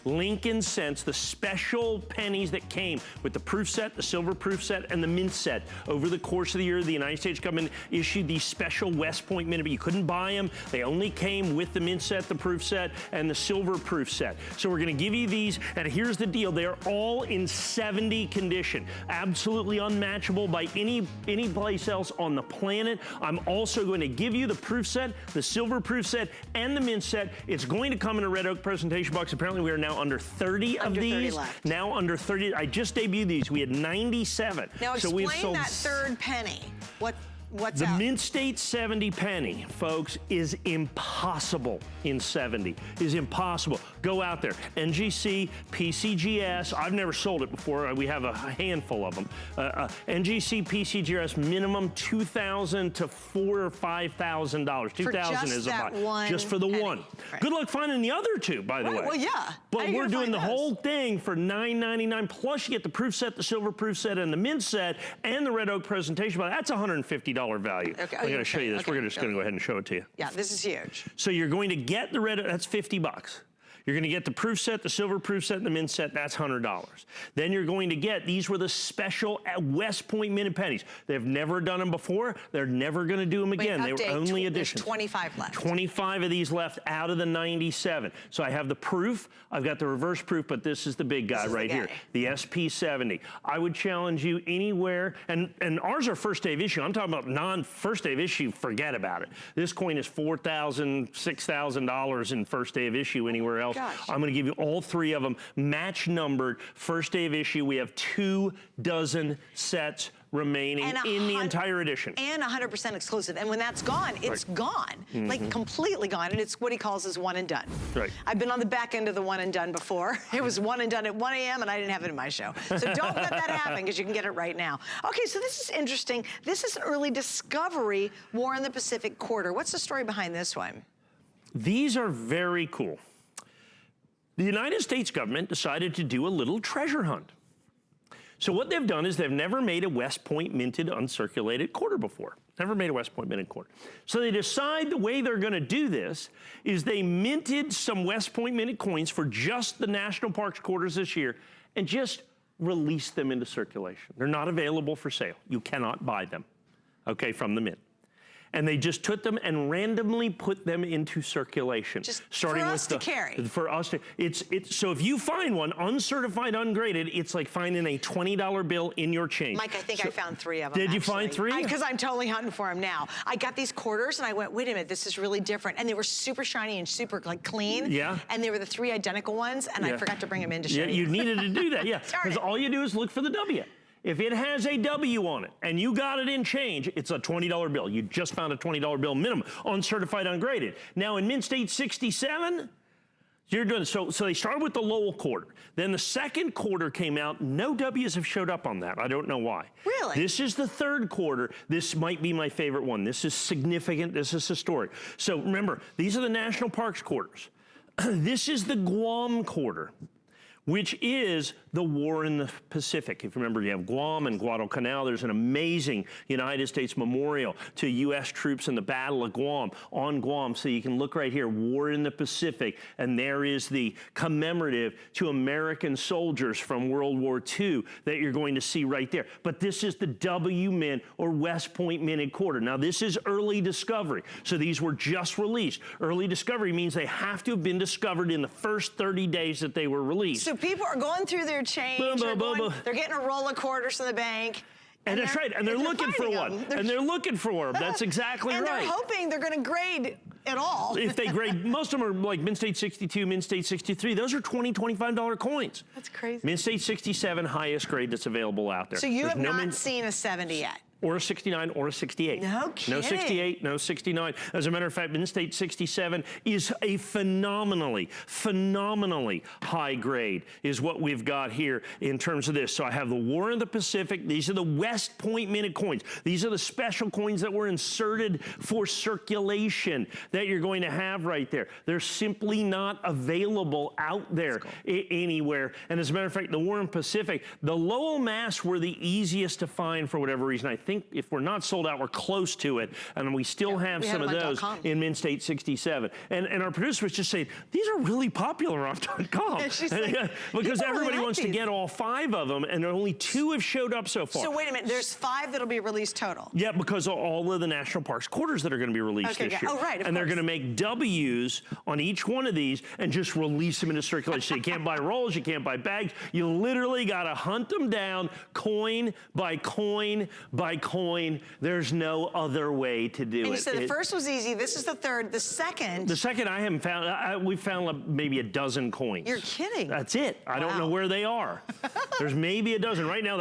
Speaker 4: Lincoln Cents, the special pennies that came with the proof set, the silver proof set, and the mint set. Over the course of the year, the United States government issued these special West Point minted, but you couldn't buy them. They only came with the mint set, the proof set, and the silver proof set. So we're gonna give you these, and here's the deal. They're all in 70 condition. Absolutely unmatchable by any place else on the planet. I'm also going to give you the proof set, the silver proof set, and the mint set. It's going to come in a red oak presentation box. Apparently we are now under 30 of these.
Speaker 3: 30 left.
Speaker 4: Now under 30. I just debuted these. We had 97.
Speaker 3: Now
Speaker 4: so we've
Speaker 3: explain
Speaker 4: sold
Speaker 3: that third penny. What's
Speaker 4: the
Speaker 3: out?
Speaker 4: Mint State 70 penny, folks, is impossible in 70. Is impossible. Go out there. NGC, PCGS. I've never sold it before. We have a handful of them. NGC, PCGS, minimum $2,000 to $4,000 or $5,000. $2,000 is about just for the
Speaker 3: penny.
Speaker 4: one.
Speaker 3: Right.
Speaker 4: Good luck finding the other two, by the way.
Speaker 3: Well, yeah.
Speaker 4: But we're doing the whole thing for $9.99. Plus, you get the proof set, the silver proof set, and the mint set, and the red oak presentation. But that's $150 value.
Speaker 3: Okay.
Speaker 4: I'm going to show you this.
Speaker 3: Okay.
Speaker 4: We're just going to go ahead and show it to you.
Speaker 3: Yeah, this is huge.
Speaker 4: So you're going to get the red, that's $50. You're going to get the proof set, the silver proof set, and the mint set. That's $100. Then you're going to get, these were the special at West Point minted pennies. They've never done them before. They're never going to do them again. They were only editions.
Speaker 3: There's 25 left.
Speaker 4: 25 of these left out of the 97. So I have the proof. I've got the reverse proof, but this is the big guy right here, the SP70. I would challenge you anywhere, and ours are first day of issue. I'm talking about non-first day of issue, forget about it. This coin is $4,000, $6,000 in first day of issue anywhere else.
Speaker 3: Gosh.
Speaker 4: I'm going to give you all three of them, match numbered, first day of issue. We have 24 sets remaining in the entire edition.
Speaker 3: And 100% exclusive. And when that's gone, it's gone. Like completely gone. And it's what he calls his one and done.
Speaker 4: Right.
Speaker 3: I've been on the back end of the one and done before. It was one and done at 1 a.m. and I didn't have it in my show. So don't let that happen because you can get it right now. Okay, so this is interesting. This is an early discovery, War in the Pacific Quarter. What's the story behind this one?
Speaker 4: These are very cool. The United States government decided to do a little treasure hunt. So what they've done is they've never made a West Point minted uncirculated quarter before. Never made a West Point minted quarter. So they decide the way they're going to do this is they minted some West Point minted coins for just the National Parks quarters this year and just released them into circulation. They're not available for sale. You cannot buy them, okay, from the mint. And they just took them and randomly put them into circulation.
Speaker 3: Just
Speaker 4: starting
Speaker 3: for us
Speaker 4: with
Speaker 3: to carry.
Speaker 4: For us to, so if you find one uncertified, ungraded, it's like finding a $20 bill in your change.
Speaker 3: Mike, I think I found 3 of them.
Speaker 4: Did you find 3?
Speaker 3: Because I'm totally hunting for them now. I got these quarters and I went, wait a minute, this is really different. And they were super shiny and super like clean.
Speaker 4: Yeah.
Speaker 3: And they were the 3 identical ones and I forgot to bring them in to show you.
Speaker 4: Yeah, you needed to do that, yeah.
Speaker 3: Darn
Speaker 4: Because
Speaker 3: it.
Speaker 4: all you do is look for the W. If it has a W on it and you got it in change, it's a $20 bill. You just found a $20 bill minimum, uncertified, ungraded. Now in Mint State 67, you're doing so they started with the Lowell quarter. Then the second quarter came out. No W's have showed up on that. I don't know why.
Speaker 3: Really?
Speaker 4: This is the third quarter. This might be my favorite one. This is significant. This is historic. So remember, these are the National Parks quarters. This is the Guam quarter. which is the war in the Pacific. If you remember, you have Guam and Guadalcanal. There's an amazing United States memorial to U.S. troops in the Battle of Guam, on Guam. So you can look right here, war in the Pacific, and there is the commemorative to American soldiers from World War II that you're going to see right there. But this is the W Mint or West Point Minted Quarter. Now, this is early discovery. So these were just released. Early discovery means they have to have been discovered in the first 30 days that they were released.
Speaker 3: So people are going through their change, they're getting a roll of quarters from the bank.
Speaker 4: And that's right, and they're looking for one. And they're looking for them. That's exactly right.
Speaker 3: And they're hoping they're going to grade it all.
Speaker 4: If they grade, most of them are like Mint State 62, Mint State 63. Those are $20, $25 coins.
Speaker 3: That's crazy.
Speaker 4: Mint State 67, highest grade that's available out there.
Speaker 3: So you have not seen a 70 yet?
Speaker 4: Or a 69 or a 68.
Speaker 3: No kidding.
Speaker 4: No 68, no 69. As a matter of fact, Mint State 67 is a phenomenally high grade is what we've got here in terms of this. So I have the War in the Pacific. These are the West Point Minted coins. These are the special coins that were inserted for circulation that you're going to have right there. They're simply not available out there anywhere. And as a matter of fact, the War in the Pacific, the Lowell Mass were the easiest to find for whatever reason. I think if we're not sold out, we're close to it, and we still have some of those in Mint State 67. And our producer was just saying, these are really popular on .com. Because everybody wants to get all 5 of them, and only 2 have showed up so far.
Speaker 3: So wait a minute, there's 5 that'll be released total?
Speaker 4: Yeah, because of all of the National Parks quarters that are going to be released this year.
Speaker 3: Oh, right,
Speaker 4: and they're going to make W's on each one of these and just release them into circulation. So you can't buy rolls, you can't buy bags. You literally got to hunt them down coin by coin by coin. There's no other way to do it.
Speaker 3: And you said the first was easy. This is the third. The second.
Speaker 4: The second I haven't found. We've found maybe a dozen coins.
Speaker 3: You're kidding.
Speaker 4: That's it. I don't know where they are. There's maybe a dozen right now.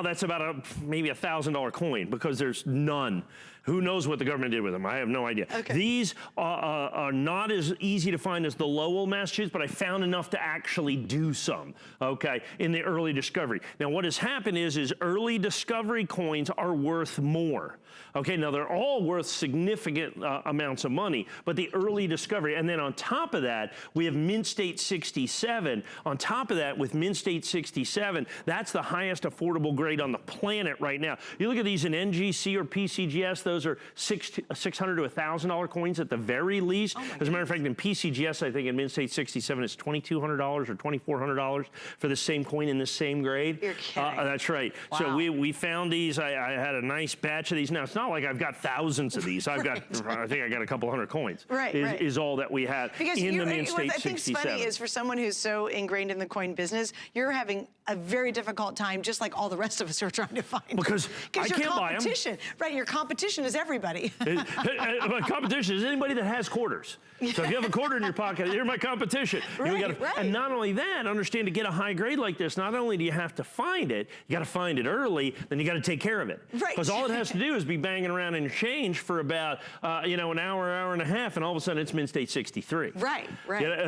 Speaker 4: That's about maybe $1,000 coin because there's none. Who knows what the government did with them? I have no idea.
Speaker 3: Okay.
Speaker 4: These are not as easy to find as the Lowell, Massachusetts, but I found enough to actually do some, okay, in the early discovery. Now, what has happened is early discovery coins are worth more. Okay, now they're all worth significant amounts of money, but the early discovery, and then on top of that, we have Mint State 67. On top of that, with Mint State 67, that's the highest affordable grade on the planet right now. You look at these in NGC or PCGS, those are $600 to $1,000 coins at the very least. As a matter of fact, in PCGS, I think in Mint State 67, it's $2,200 or $2,400 for the same coin in the same grade.
Speaker 3: You're kidding.
Speaker 4: That's right.
Speaker 3: Wow.
Speaker 4: So we found these. I had a nice batch of these. Now, it's not like I've got thousands of these. I've got, I think I got a couple hundred coins. Is all that we have in the Mint State 67.
Speaker 3: What I think's funny is for someone who's so ingrained in the coin business, you're having a very difficult time, just like all the rest of us are trying to find.
Speaker 4: Because I can't buy them.
Speaker 3: Right, your competition is everybody.
Speaker 4: My competition is anybody that has quarters. So if you have a quarter in your pocket, you're my competition. And not only that, understand to get a high grade like this, not only do you have to find it, you got to find it early, then you got to take care of it. Because all it has to do is be banging around in your change for about an hour and a half, and all of a sudden it's Mint State 63.
Speaker 3: Right.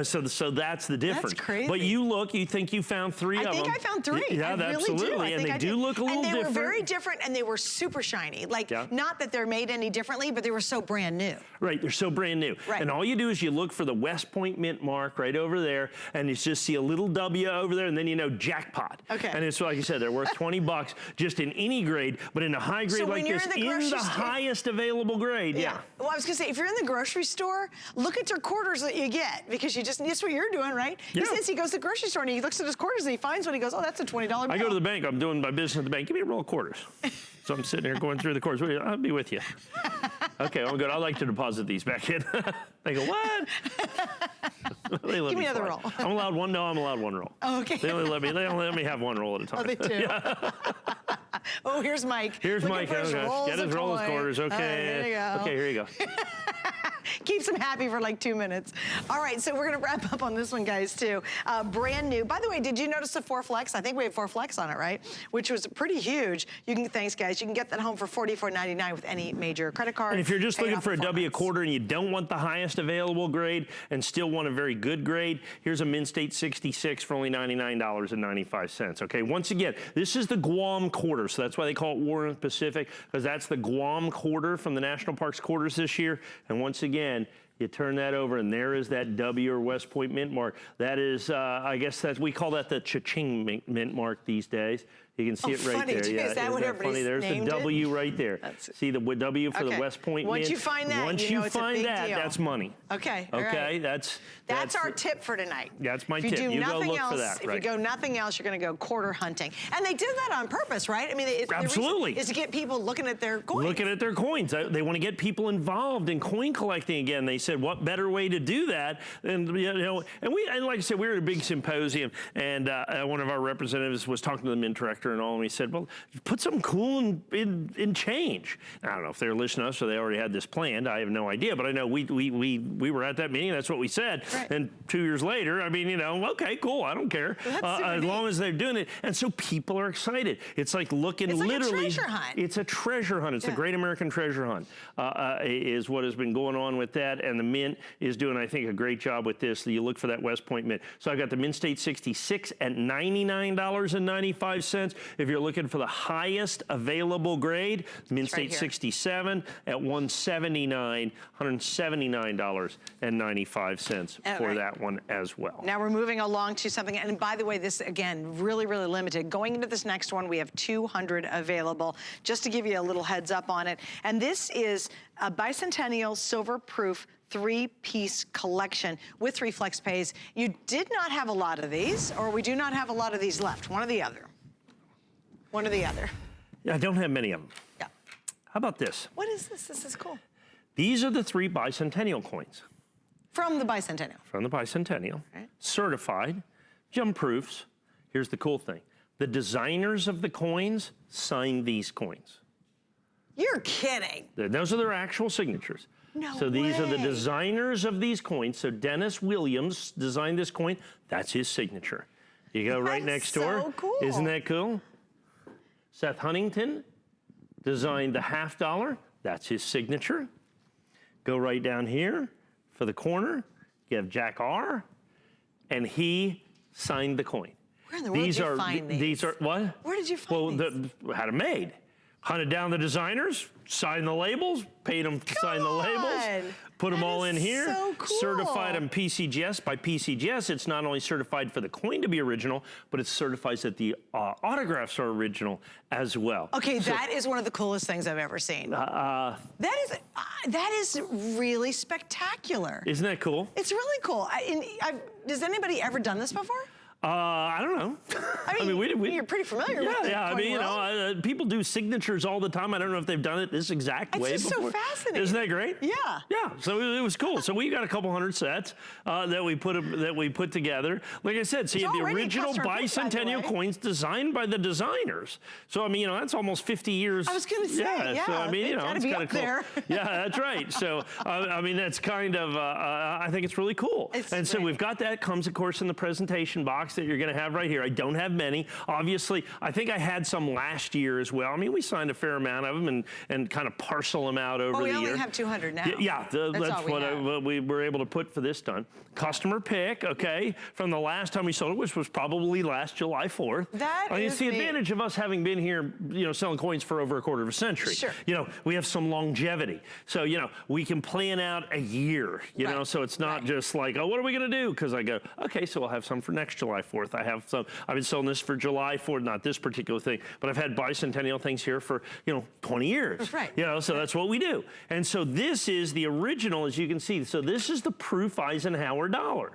Speaker 4: So that's the difference.
Speaker 3: That's crazy.
Speaker 4: But you think you found 3 of them.
Speaker 3: I think I found 3.
Speaker 4: Yeah, absolutely. And they do look a little different.
Speaker 3: And they were very different, and they were super shiny. Not that they're made any differently, but they were so brand new.
Speaker 4: Right, they're so brand new.
Speaker 3: Right.
Speaker 4: And all you do is you look for the West Point Mint mark right over there, and you just see a little W over there, and then you know jackpot.
Speaker 3: Okay.
Speaker 4: And it's like you said, they're worth $20 just in any grade, but in a high grade like this, in the highest available grade. Yeah.
Speaker 3: Well, I was gonna say, if you're in the grocery store, look at your quarters that you get, because that's what you're doing, right?
Speaker 4: Yeah.
Speaker 3: He says he goes to the grocery store and he looks at his quarters and he finds one. He goes, oh, that's a $20 bill.
Speaker 4: I go to the bank. I'm doing my business at the bank. Give me a roll of quarters. So I'm sitting here going through the quarters. I'll be with you. Okay, I'm good. I'd like to deposit these back in. They go, what?
Speaker 3: Give me another roll.
Speaker 4: I'm allowed one. No, I'm allowed one roll.
Speaker 3: Oh, okay.
Speaker 4: They only let me have one roll at a time.
Speaker 3: Oh, they do. Yeah. Oh, here's Mike.
Speaker 4: Here's Mike.
Speaker 3: Get his roll of quarters.
Speaker 4: Okay.
Speaker 3: There you go.
Speaker 4: Okay, here you go.
Speaker 3: Keeps him happy for like 2 minutes. All right, so we're gonna wrap up on this one, guys, too. Brand new. By the way, did you notice the 4 Flex? I think we had 4 Flex on it, right? Which was pretty huge. Thanks, guys. You can get that home for $44.99 with any major credit card.
Speaker 4: And if you're just looking for a W quarter and you don't want the highest available grade and still want a very good grade, here's a Mint State 66 for only $99.95. Okay, once again, this is the Guam quarter, so that's why they call it War in the Pacific, because that's the Guam quarter from the National Parks quarters this year. And once again, You turn that over, and there is that W or West Point mint mark. That is, I guess we call that the cha-ching mint mark these days. You can see it right there.
Speaker 3: Yeah, is that what everybody's
Speaker 4: There's the W right there. See the W for the West Point mint?
Speaker 3: Once you find that,
Speaker 4: Once you find that, that's money.
Speaker 3: Okay.
Speaker 4: Okay,
Speaker 3: right. That's our tip for tonight.
Speaker 4: That's my tip. You go look for that.
Speaker 3: If you go nothing else, you're going to go quarter hunting. And they did that on purpose, right? I mean,
Speaker 4: absolutely.
Speaker 3: The reason is to get people looking at their coins.
Speaker 4: Looking at their coins. They want to get people involved in coin collecting again. They said, what better way to do that? And and like I said, we were at a big symposium, and one of our representatives was talking to the mint director and all, and he said, well, put something cool in change. I don't know if they're listening to us or they already had this planned. I have no idea, but I know we were at that meeting. That's what we said. Right. And 2 years later, I mean, okay, cool. I don't care. As long as they're doing it. And so people are excited. It's like looking literally.
Speaker 3: It's like a treasure hunt.
Speaker 4: It's a treasure hunt. It's the Great American Treasure Hunt is what has been going on with that. And the mint is doing, I think, a great job with this. You look for that West Point mint. So I've got the Mint State 66 at $99.95. If you're looking for the highest available grade, Mint State 67 at $179.95 for that one as well.
Speaker 3: Now we're moving along to something, and by the way, this again, really, really limited. Going into this next one, we have 200 available, just to give you a little heads up on it. And this is a bicentennial silver proof 3-piece collection with 3 flex pays. You did not have a lot of these, or we do not have a lot of these left. One or the other. One or the other.
Speaker 4: Yeah, I don't have many of them.
Speaker 3: Yeah.
Speaker 4: How about this?
Speaker 3: What is this? This is cool.
Speaker 4: These are the 3 bicentennial coins.
Speaker 3: From the bicentennial.
Speaker 4: From the bicentennial.
Speaker 3: Right.
Speaker 4: Certified, gem proofs. Here's the cool thing. The designers of the coins signed these coins.
Speaker 3: You're kidding.
Speaker 4: Those are their actual signatures.
Speaker 3: No
Speaker 4: So these
Speaker 3: way.
Speaker 4: are the designers of these coins. So Dennis Williams designed this coin. That's his signature. You go right next door.
Speaker 3: So cool.
Speaker 4: Isn't that cool? Seth Huntington designed the $50. That's his signature. Go right down here for the corner. You have Jack R. And he signed the coin.
Speaker 3: Where in the world did you find these?
Speaker 4: These are, what?
Speaker 3: Where did you find these?
Speaker 4: Had them made. Hunted down the designers, signed the labels, paid them to sign the labels, put them all in here,
Speaker 3: so cool.
Speaker 4: Certified them PCGS. By PCGS, it's not only certified for the coin to be original, but it certifies that the autographs are original as well.
Speaker 3: Okay, so, that is one of the coolest things I've ever seen. That is really spectacular.
Speaker 4: Isn't that cool?
Speaker 3: It's really cool. Has anybody ever done this before?
Speaker 4: I don't know.
Speaker 3: I mean, you're pretty familiar with it.
Speaker 4: Yeah, I mean, people do signatures all the time. I don't know if they've done it this exact way before.
Speaker 3: It's just so fascinating.
Speaker 4: Isn't that great?
Speaker 3: Yeah.
Speaker 4: Yeah, so it was cool. So we got a couple hundred sets that we put together. Like I said, so you have the original bicentennial coins designed by the designers. So I mean, that's almost 50 years.
Speaker 3: I was going to say, yeah.
Speaker 4: So I mean, it's kind of cool.
Speaker 3: There.
Speaker 4: Yeah, that's right. So I mean, that's kind of I think it's really cool. And so we've got that. Comes of course in the presentation box that you're going to have right here. I don't have many. Obviously, I think I had some last year as well. I mean, we signed a fair amount of them and kind of parcel them out over the year.
Speaker 3: We only have 200 now.
Speaker 4: Yeah, that's what we were able to put for this done. Customer pick, okay, from the last time we sold it, which was probably last July 4th. It's the advantage of us having been here, selling coins for over a quarter of a century.
Speaker 3: Sure.
Speaker 4: We have some longevity. So, we can plan out a year, so it's not just like, oh, what are we going to do? Because I go, okay, so we'll have some for next July 4th. I have some, I've been selling this for July 4th, not this particular thing, but I've had bicentennial things here for, 20 years.
Speaker 3: Right.
Speaker 4: So that's what we do. And so this is the original, as you can see. So this is the proof Eisenhower dollar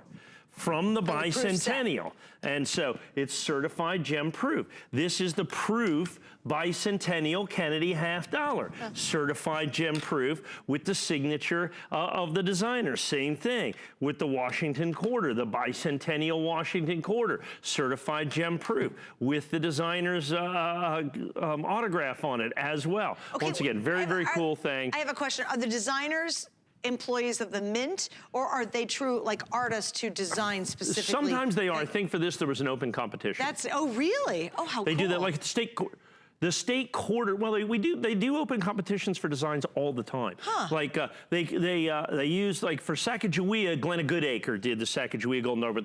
Speaker 4: from the bicentennial. And so it's certified gem proof. This is the proof bicentennial Kennedy $50. Certified gem proof with the signature of the designer. Same thing with the Washington quarter, the bicentennial Washington quarter. Certified gem proof with the designer's autograph on it as well. Okay, once again, very cool thing.
Speaker 3: I have a question. Are the designers employees of the Mint, or are they true artists who design specifically?
Speaker 4: Sometimes they are. I think for this there was an open competition.
Speaker 3: Oh really? Oh, how cool.
Speaker 4: They do that like at the state court. The state quarter, well, they do open competitions for designs all the time.
Speaker 3: Huh.
Speaker 4: Like they use, like for Sacagawea, Glenna Goodacre did the Sacagawea Golden Hour, but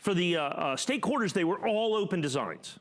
Speaker 4: for the state quarters, they were all open designs.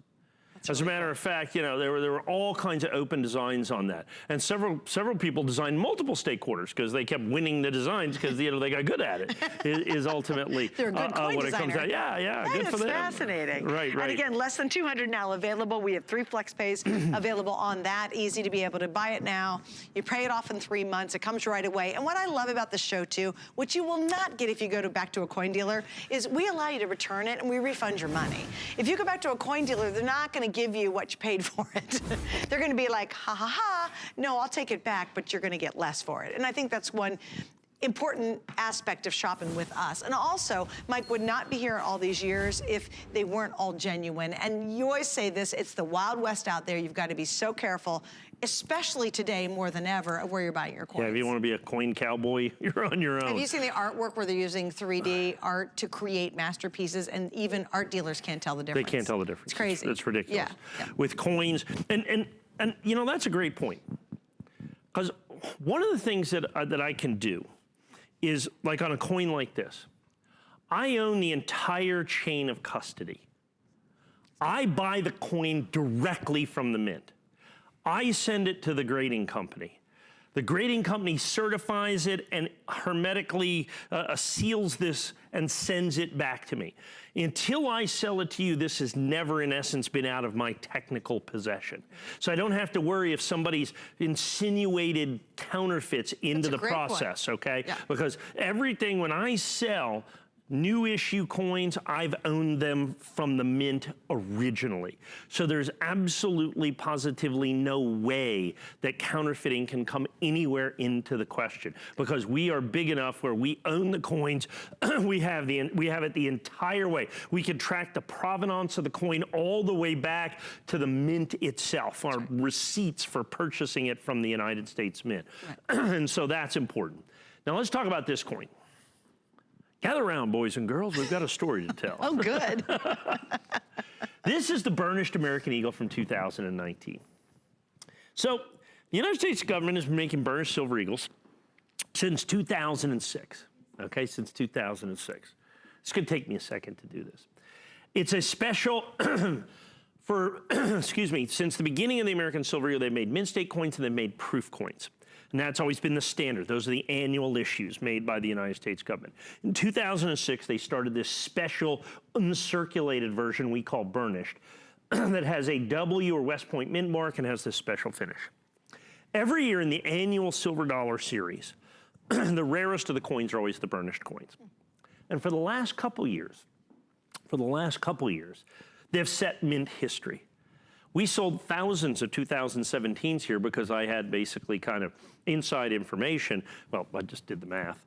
Speaker 4: As a matter of fact, you know, there were all kinds of open designs on that, and several people designed multiple stake quarters because they kept winning the designs because they got good at it. Is ultimately
Speaker 3: they're a good coin
Speaker 4: what it comes out. Yeah, good for them.
Speaker 3: That's fascinating.
Speaker 4: Right.
Speaker 3: And again, less than 200 now available. We have 3 flex pays available on that. Easy to be able to buy it now. You pay it off in 3 months. It comes right away. And what I love about the show too, which you will not get if you go back to a coin dealer, is we allow you to return it and we refund your money. If you go back to a coin dealer, they're not going to give you what you paid for it. They're going to be like, ha ha ha, no, I'll take it back, but you're going to get less for it. And I think that's one important aspect of shopping with us. And also, Mike would not be here all these years if they weren't all genuine. And you always say this, it's the Wild West out there. You've got to be so careful, especially today more than ever, of where you're buying your coins.
Speaker 4: Yeah, if you want to be a coin cowboy, you're on your own.
Speaker 3: Have you seen the artwork where they're using 3D art to create masterpieces, and even art dealers can't tell the difference?
Speaker 4: They can't tell the difference.
Speaker 3: It's crazy.
Speaker 4: It's ridiculous.
Speaker 3: Yeah.
Speaker 4: With coins, and you know, that's a great point. Because one of the things that I can do is, like on a coin like this, I own the entire chain of custody. I buy the coin directly from the mint. I send it to the grading company. The grading company certifies it and hermetically seals this and sends it back to me. Until I sell it to you, this has never, in essence, been out of my technical possession. So I don't have to worry if somebody's insinuated counterfeits into the process, okay?
Speaker 3: Yeah.
Speaker 4: Because everything, when I sell new issue coins, I've owned them from the mint originally. So there's absolutely, positively no way that counterfeiting can come anywhere into the question, because we are big enough where we own the coins. we have it the entire way. We can track the provenance of the coin all the way back to the mint itself, our receipts for purchasing it from the United States Mint. And so that's important. Now let's talk about this coin. Gather around, boys and girls. We've got a story to tell.
Speaker 3: Oh, good.
Speaker 4: This is the burnished American Eagle from 2019. So the United States government has been making burnished silver eagles since 2006, okay, since 2006. It's going to take me a second to do this. It's a special for, excuse me, since the beginning of the American Silver Eagle, they've made mint state coins and they've made proof coins. And that's always been the standard. Those are the annual issues made by the United States government. In 2006, they started this special uncirculated version we call burnished that has a W or West Point mint mark and has this special finish. Every year in the annual silver dollar series, the rarest of the coins are always the burnished coins. And for the last couple years, they've set mint history. We sold thousands of 2017s here because I had basically kind of inside information. Well, I just did the math.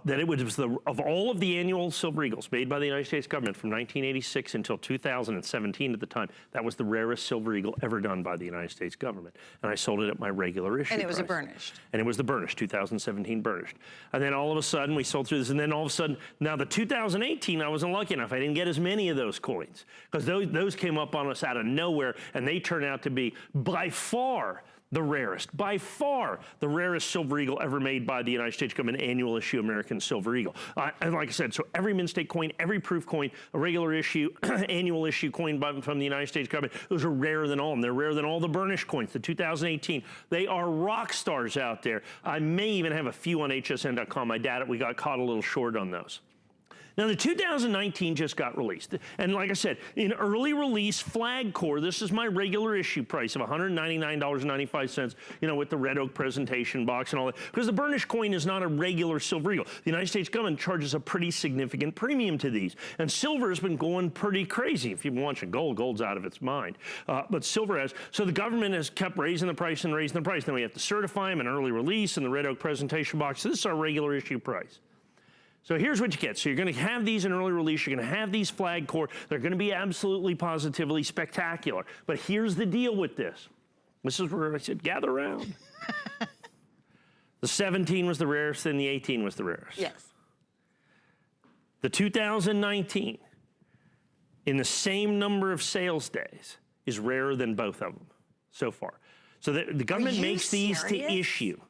Speaker 4: That it was of all of the annual silver eagles made by the United States government from 1986 until 2017 at the time, that was the rarest silver eagle ever done by the United States government. And I sold it at my regular issue
Speaker 3: And it was
Speaker 4: price.
Speaker 3: a burnished.
Speaker 4: And it was the burnished, 2017 burnished. And then all of a sudden we sold through this, and then all of a sudden, now the 2018, I wasn't lucky enough. I didn't get as many of those coins because those came up on us out of nowhere, and they turned out to be by far the rarest, by far the rarest silver eagle ever made by the United States government, annual issue American Silver Eagle. And like I said, so every mint state coin, every proof coin, a regular issue, annual issue coin from the United States government, those are rarer than all of them. They're rarer than all the burnished coins, the 2018. They are rock stars out there. I may even have a few on hsn.com. We got caught a little short on those. Now, the 2019 just got released. And like I said, in early release flag core, this is my regular issue price of $199.95, you know, with the red oak presentation box and all that. Because the burnished coin is not a regular silver eagle. The United States government charges a pretty significant premium to these. And silver has been going pretty crazy. If you've been watching gold, gold's out of its mind. But silver has. So the government has kept raising the price and raising the price. Then we have to certify them in early release and the red oak presentation box. So this is our regular issue price. So here's what you get. So you're going to have these in early release. You're going to have these flag core. They're going to be absolutely, positively spectacular. But here's the deal with this. This is where I said, gather around. The 17 was the rarest, and the 18 was the rarest.
Speaker 3: Yes.
Speaker 4: The 2019, in the same number of sales days, is rarer than both of them so far. So the government makes these to issue.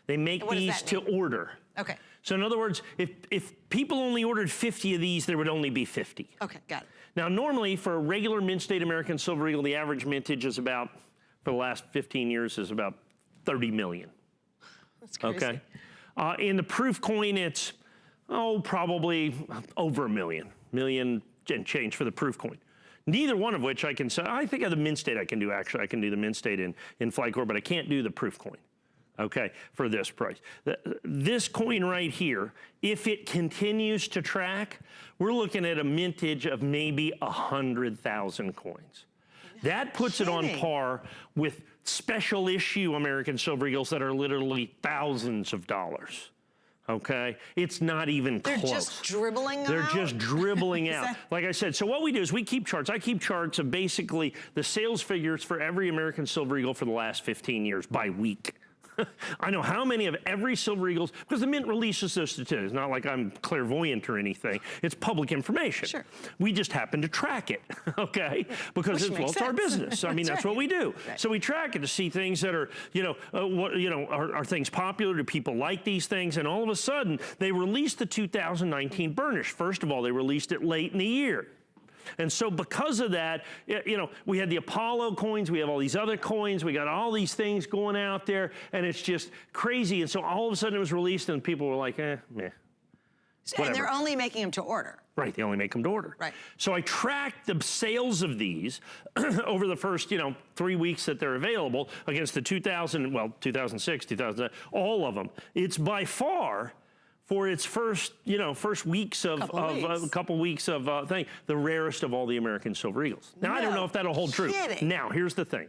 Speaker 4: They make these to order.
Speaker 3: Okay.
Speaker 4: So in other words, if people only ordered 50 of these, there would only be 50.
Speaker 3: Okay, got it.
Speaker 4: Now, normally for a regular mint state American Silver Eagle, the average mintage is about, for the last 15 years, is about 30 million.
Speaker 3: That's crazy.
Speaker 4: Okay. In the proof coin, it's, probably over a million and change for the proof coin. Neither one of which I can say. I think of the mint state I can do, actually. I can do the mint state in Flightcore, but I can't do the proof coin, okay, for this price. This coin right here, if it continues to track, we're looking at a mintage of maybe 100,000 coins. That puts it on par with special issue American Silver Eagles that are literally thousands of dollars. Okay, it's not even close.
Speaker 3: They're just dribbling out?
Speaker 4: They're just dribbling out. Like I said, so what we do is we keep charts. I keep charts of basically the sales figures for every American Silver Eagle for the last 15 years by week. I know how many of every Silver Eagles, because the Mint releases those statistics. It's not like I'm clairvoyant or anything. It's public information.
Speaker 3: Sure.
Speaker 4: We just happen to track it, okay? Because it's our business. I mean, that's what we do.
Speaker 3: Right.
Speaker 4: So we track it to see things that are, are things popular? Do people like these things? And all of a sudden, they released the 2019 burnish. First of all, they released it late in the year. And so because of that, we had the Apollo coins, we have all these other coins, we got all these things going out there, and it's just crazy. And so all of a sudden it was released and people were like, meh.
Speaker 3: And
Speaker 4: whatever.
Speaker 3: they're only making them to order.
Speaker 4: Right, they only make them to order.
Speaker 3: Right.
Speaker 4: So I tracked the sales of these over the first, 3 weeks that they're available against the 2006, 2000, all of them. It's by far, for its first weeks of a couple weeks of thing, the rarest of all the American Silver Eagles. Now, I don't know if that'll hold true. Now, here's the thing.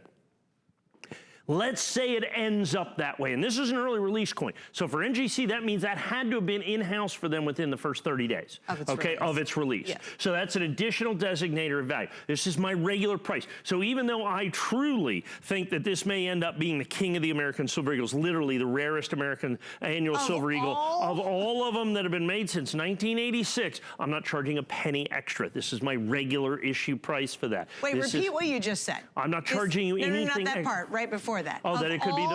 Speaker 4: Let's say it ends up that way, and this is an early release coin. So for NGC, that means that had to have been in-house for them within the first 30 days, of its release. Yes. So that's an additional designator of value. This is my regular price. So even though I truly think that this may end up being the king of the American Silver Eagles, literally the rarest American annual Silver Eagle of all of them that have been made since 1986, I'm not charging a penny extra. This is my regular issue price for that.
Speaker 3: Wait, repeat what you just said.
Speaker 4: I'm not charging you anything.
Speaker 3: No, not that part, right before that.
Speaker 4: Oh, that it could be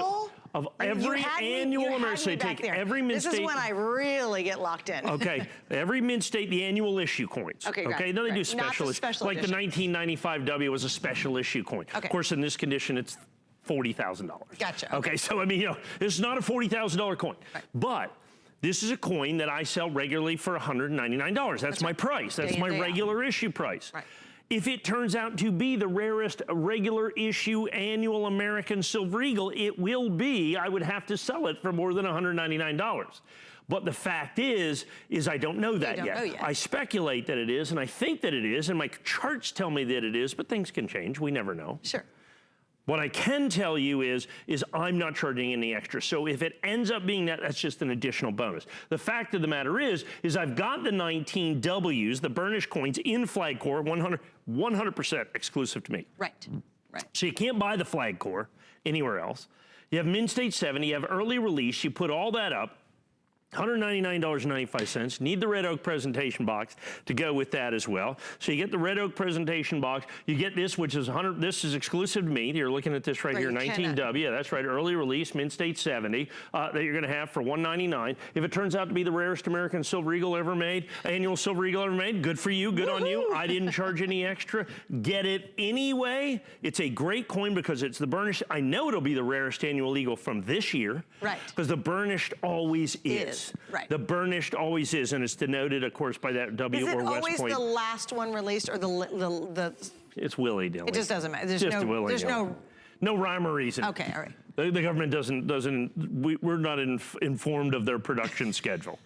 Speaker 4: of every annual American. So take every mint state.
Speaker 3: This is when I really get locked in.
Speaker 4: Okay, every mint state, the annual issue coins.
Speaker 3: Okay,
Speaker 4: then they do special issue. Like the
Speaker 3: edition.
Speaker 4: 1995W was a special issue coin.
Speaker 3: Okay.
Speaker 4: Of course, in this condition, it's $40,000.
Speaker 3: Gotcha.
Speaker 4: Okay, so I mean, this is not a $40,000 coin, but this is a coin that I sell regularly for $199. That's my price. That's my regular issue price. Right. If it turns out to be the rarest regular issue annual American Silver Eagle, it will be, I would have to sell it for more than $199. But the fact is I don't know that yet. I speculate that it is, and I think that it is, and my charts tell me that it is, but things can change. We never know. Sure. What I can tell you is I'm not charging any extra. So if it ends up being that, that's just an additional bonus. The fact of the matter is I've got the 19Ws, the burnished coins in Flightcore, 100% exclusive to me.
Speaker 3: Right, right.
Speaker 4: So you can't buy the Flightcore anywhere else. You have Mint State 70, you have early release, you put all that up, $199.95. Need the red oak presentation box to go with that as well. So you get the red oak presentation box. You get this, which is this is exclusive to me. You're looking at this right here, 19W. Yeah, that's right, early release, Mint State 70, that you're going to have for $199. If it turns out to be the rarest American Silver Eagle ever made, annual Silver Eagle ever made, good for you, good on you. I didn't charge any extra. Get it anyway. It's a great coin because it's the burnished. I know it'll be the rarest annual Eagle from this year. Right. Because the burnished always is. Right. The burnished always is, and it's denoted, of course, by that W or West Point.
Speaker 3: Is it always the last one released, or the?
Speaker 4: It's willy-nilly.
Speaker 3: It just doesn't matter.
Speaker 4: There's no rhyme or reason.
Speaker 3: Okay, all right.
Speaker 4: The government we're not informed of their production schedule.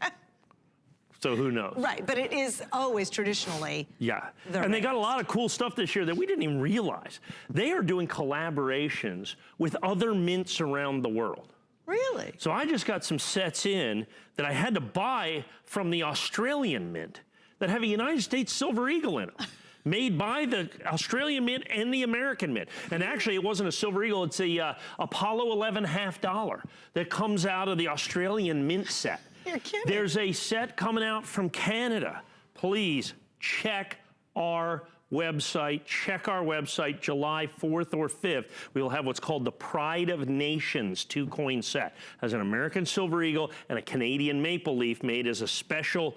Speaker 4: So who knows?
Speaker 3: Right, but it is always traditionally.
Speaker 4: Yeah, and they got a lot of cool stuff this year that we didn't even realize. They are doing collaborations with other mints around the world.
Speaker 3: Really?
Speaker 4: So I just got some sets in that I had to buy from the Australian Mint that have a United States Silver Eagle in them, made by the Australian Mint and the American Mint. And actually, it wasn't a Silver Eagle, it's a Apollo 11 $half that comes out of the Australian Mint set.
Speaker 3: You're kidding.
Speaker 4: There's a set coming out from Canada. Please check our website. Check our website, July 4th or 5th. We will have what's called the Pride of Nations 2-coin set. Has an American silver eagle and a Canadian maple leaf made as a special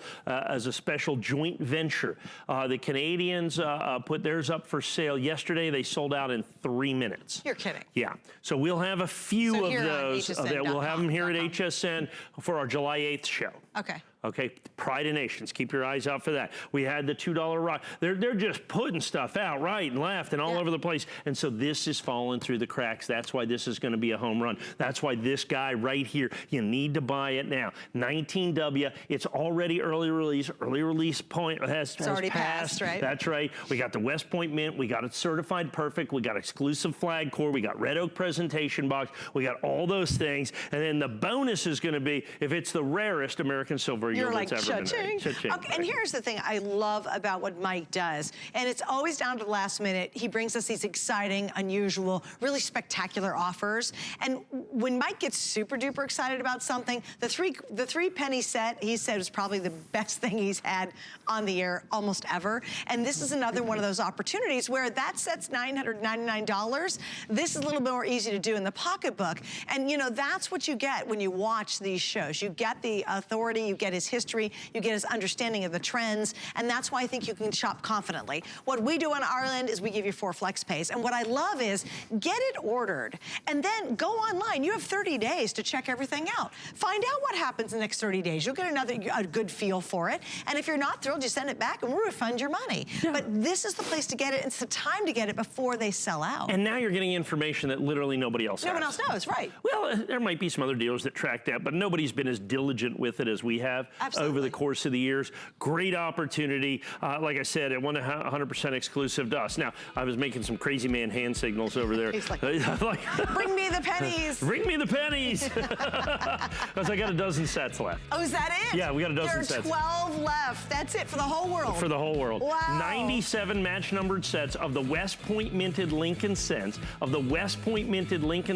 Speaker 4: joint venture. The Canadians put theirs up for sale yesterday. They sold out in 3 minutes.
Speaker 3: You're kidding.
Speaker 4: Yeah. So we'll have a few of those. We'll have them here at HSN for our July 8th show.
Speaker 3: Okay.
Speaker 4: Okay, Pride of Nations. Keep your eyes out for that. We had the $2 rock. They're just putting stuff out right and left and all over the place. And so this is falling through the cracks. That's why this is going to be a home run. That's why this guy right here, you need to buy it now. 19W. It's already early release. Early release point has
Speaker 3: already passed, right?
Speaker 4: That's right. We got the West Point Mint. We got it certified perfect. We got exclusive flag core. We got red oak presentation box. We got all those things. And then the bonus is going to be if it's the rarest American silver
Speaker 3: You're like,
Speaker 4: that's ever been made.
Speaker 3: cha-ching. Okay, and here's the thing I love about what Mike does, and it's always down to the last minute. He brings us these exciting, unusual, really spectacular offers. And when Mike gets super duper excited about something, the three penny set, he said, was probably the best thing he's had on the air almost ever. And this is another one of those opportunities where that set's $999. This is a little bit more easy to do in the pocketbook. And you know, that's what you get when you watch these shows. You get the authority, you get his history, you get his understanding of the trends, and that's why I think you can shop confidently. What we do on our end is we give you 4 flex pays, and what I love is get it ordered, and then go online. You have 30 days to check everything out. Find out what happens in the next 30 days. You'll get a good feel for it, and if you're not thrilled, you send it back and we'll refund your money. Yeah. But this is the place to get it. It's the time to get it before they sell out.
Speaker 4: And now you're getting information that literally nobody else has.
Speaker 3: No one else knows, right.
Speaker 4: Well, there might be some other dealers that track that, but nobody's been as diligent with it as we have.
Speaker 3: Absolutely.
Speaker 4: Over the course of the years. Great opportunity. Like I said, it wasn't 100% exclusive to us. Now, I was making some crazy man hand signals over there.
Speaker 3: He's like, bring me the pennies.
Speaker 4: Bring me the pennies. Because I got a dozen sets left.
Speaker 3: Oh, is that it?
Speaker 4: Yeah, we got a dozen sets.
Speaker 3: There are 12 left. That's it for the whole world.
Speaker 4: For the whole world.
Speaker 3: Wow.
Speaker 4: 97 match-numbered sets of the West Point Minted Lincoln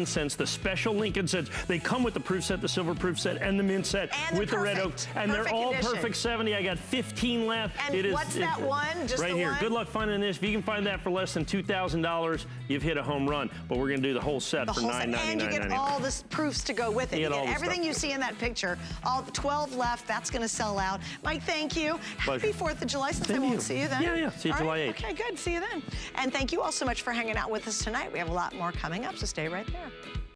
Speaker 4: Cents, the special Lincoln Cents. They come with the proof set, the silver proof set, and the mint set
Speaker 3: and
Speaker 4: with the red oak. And they're all
Speaker 3: condition.
Speaker 4: Perfect 70. I got 15 left.
Speaker 3: And what's that one? Just
Speaker 4: right
Speaker 3: the
Speaker 4: here.
Speaker 3: one?
Speaker 4: Good luck finding this. If you can find that for less than $2,000, you've hit a home run. But we're going to do the whole set for $999.99.
Speaker 3: And you get all the proofs to go with it. You get everything you
Speaker 4: stuff.
Speaker 3: see in that picture. All the 12 left. That's going to sell out. Mike, thank you. Happy 4th of July. Since I won't see you then.
Speaker 4: Yeah. See you July 8th.
Speaker 3: Okay, good. See you then. And thank you all so much for hanging out with us tonight. We have a lot more coming up, so stay right there.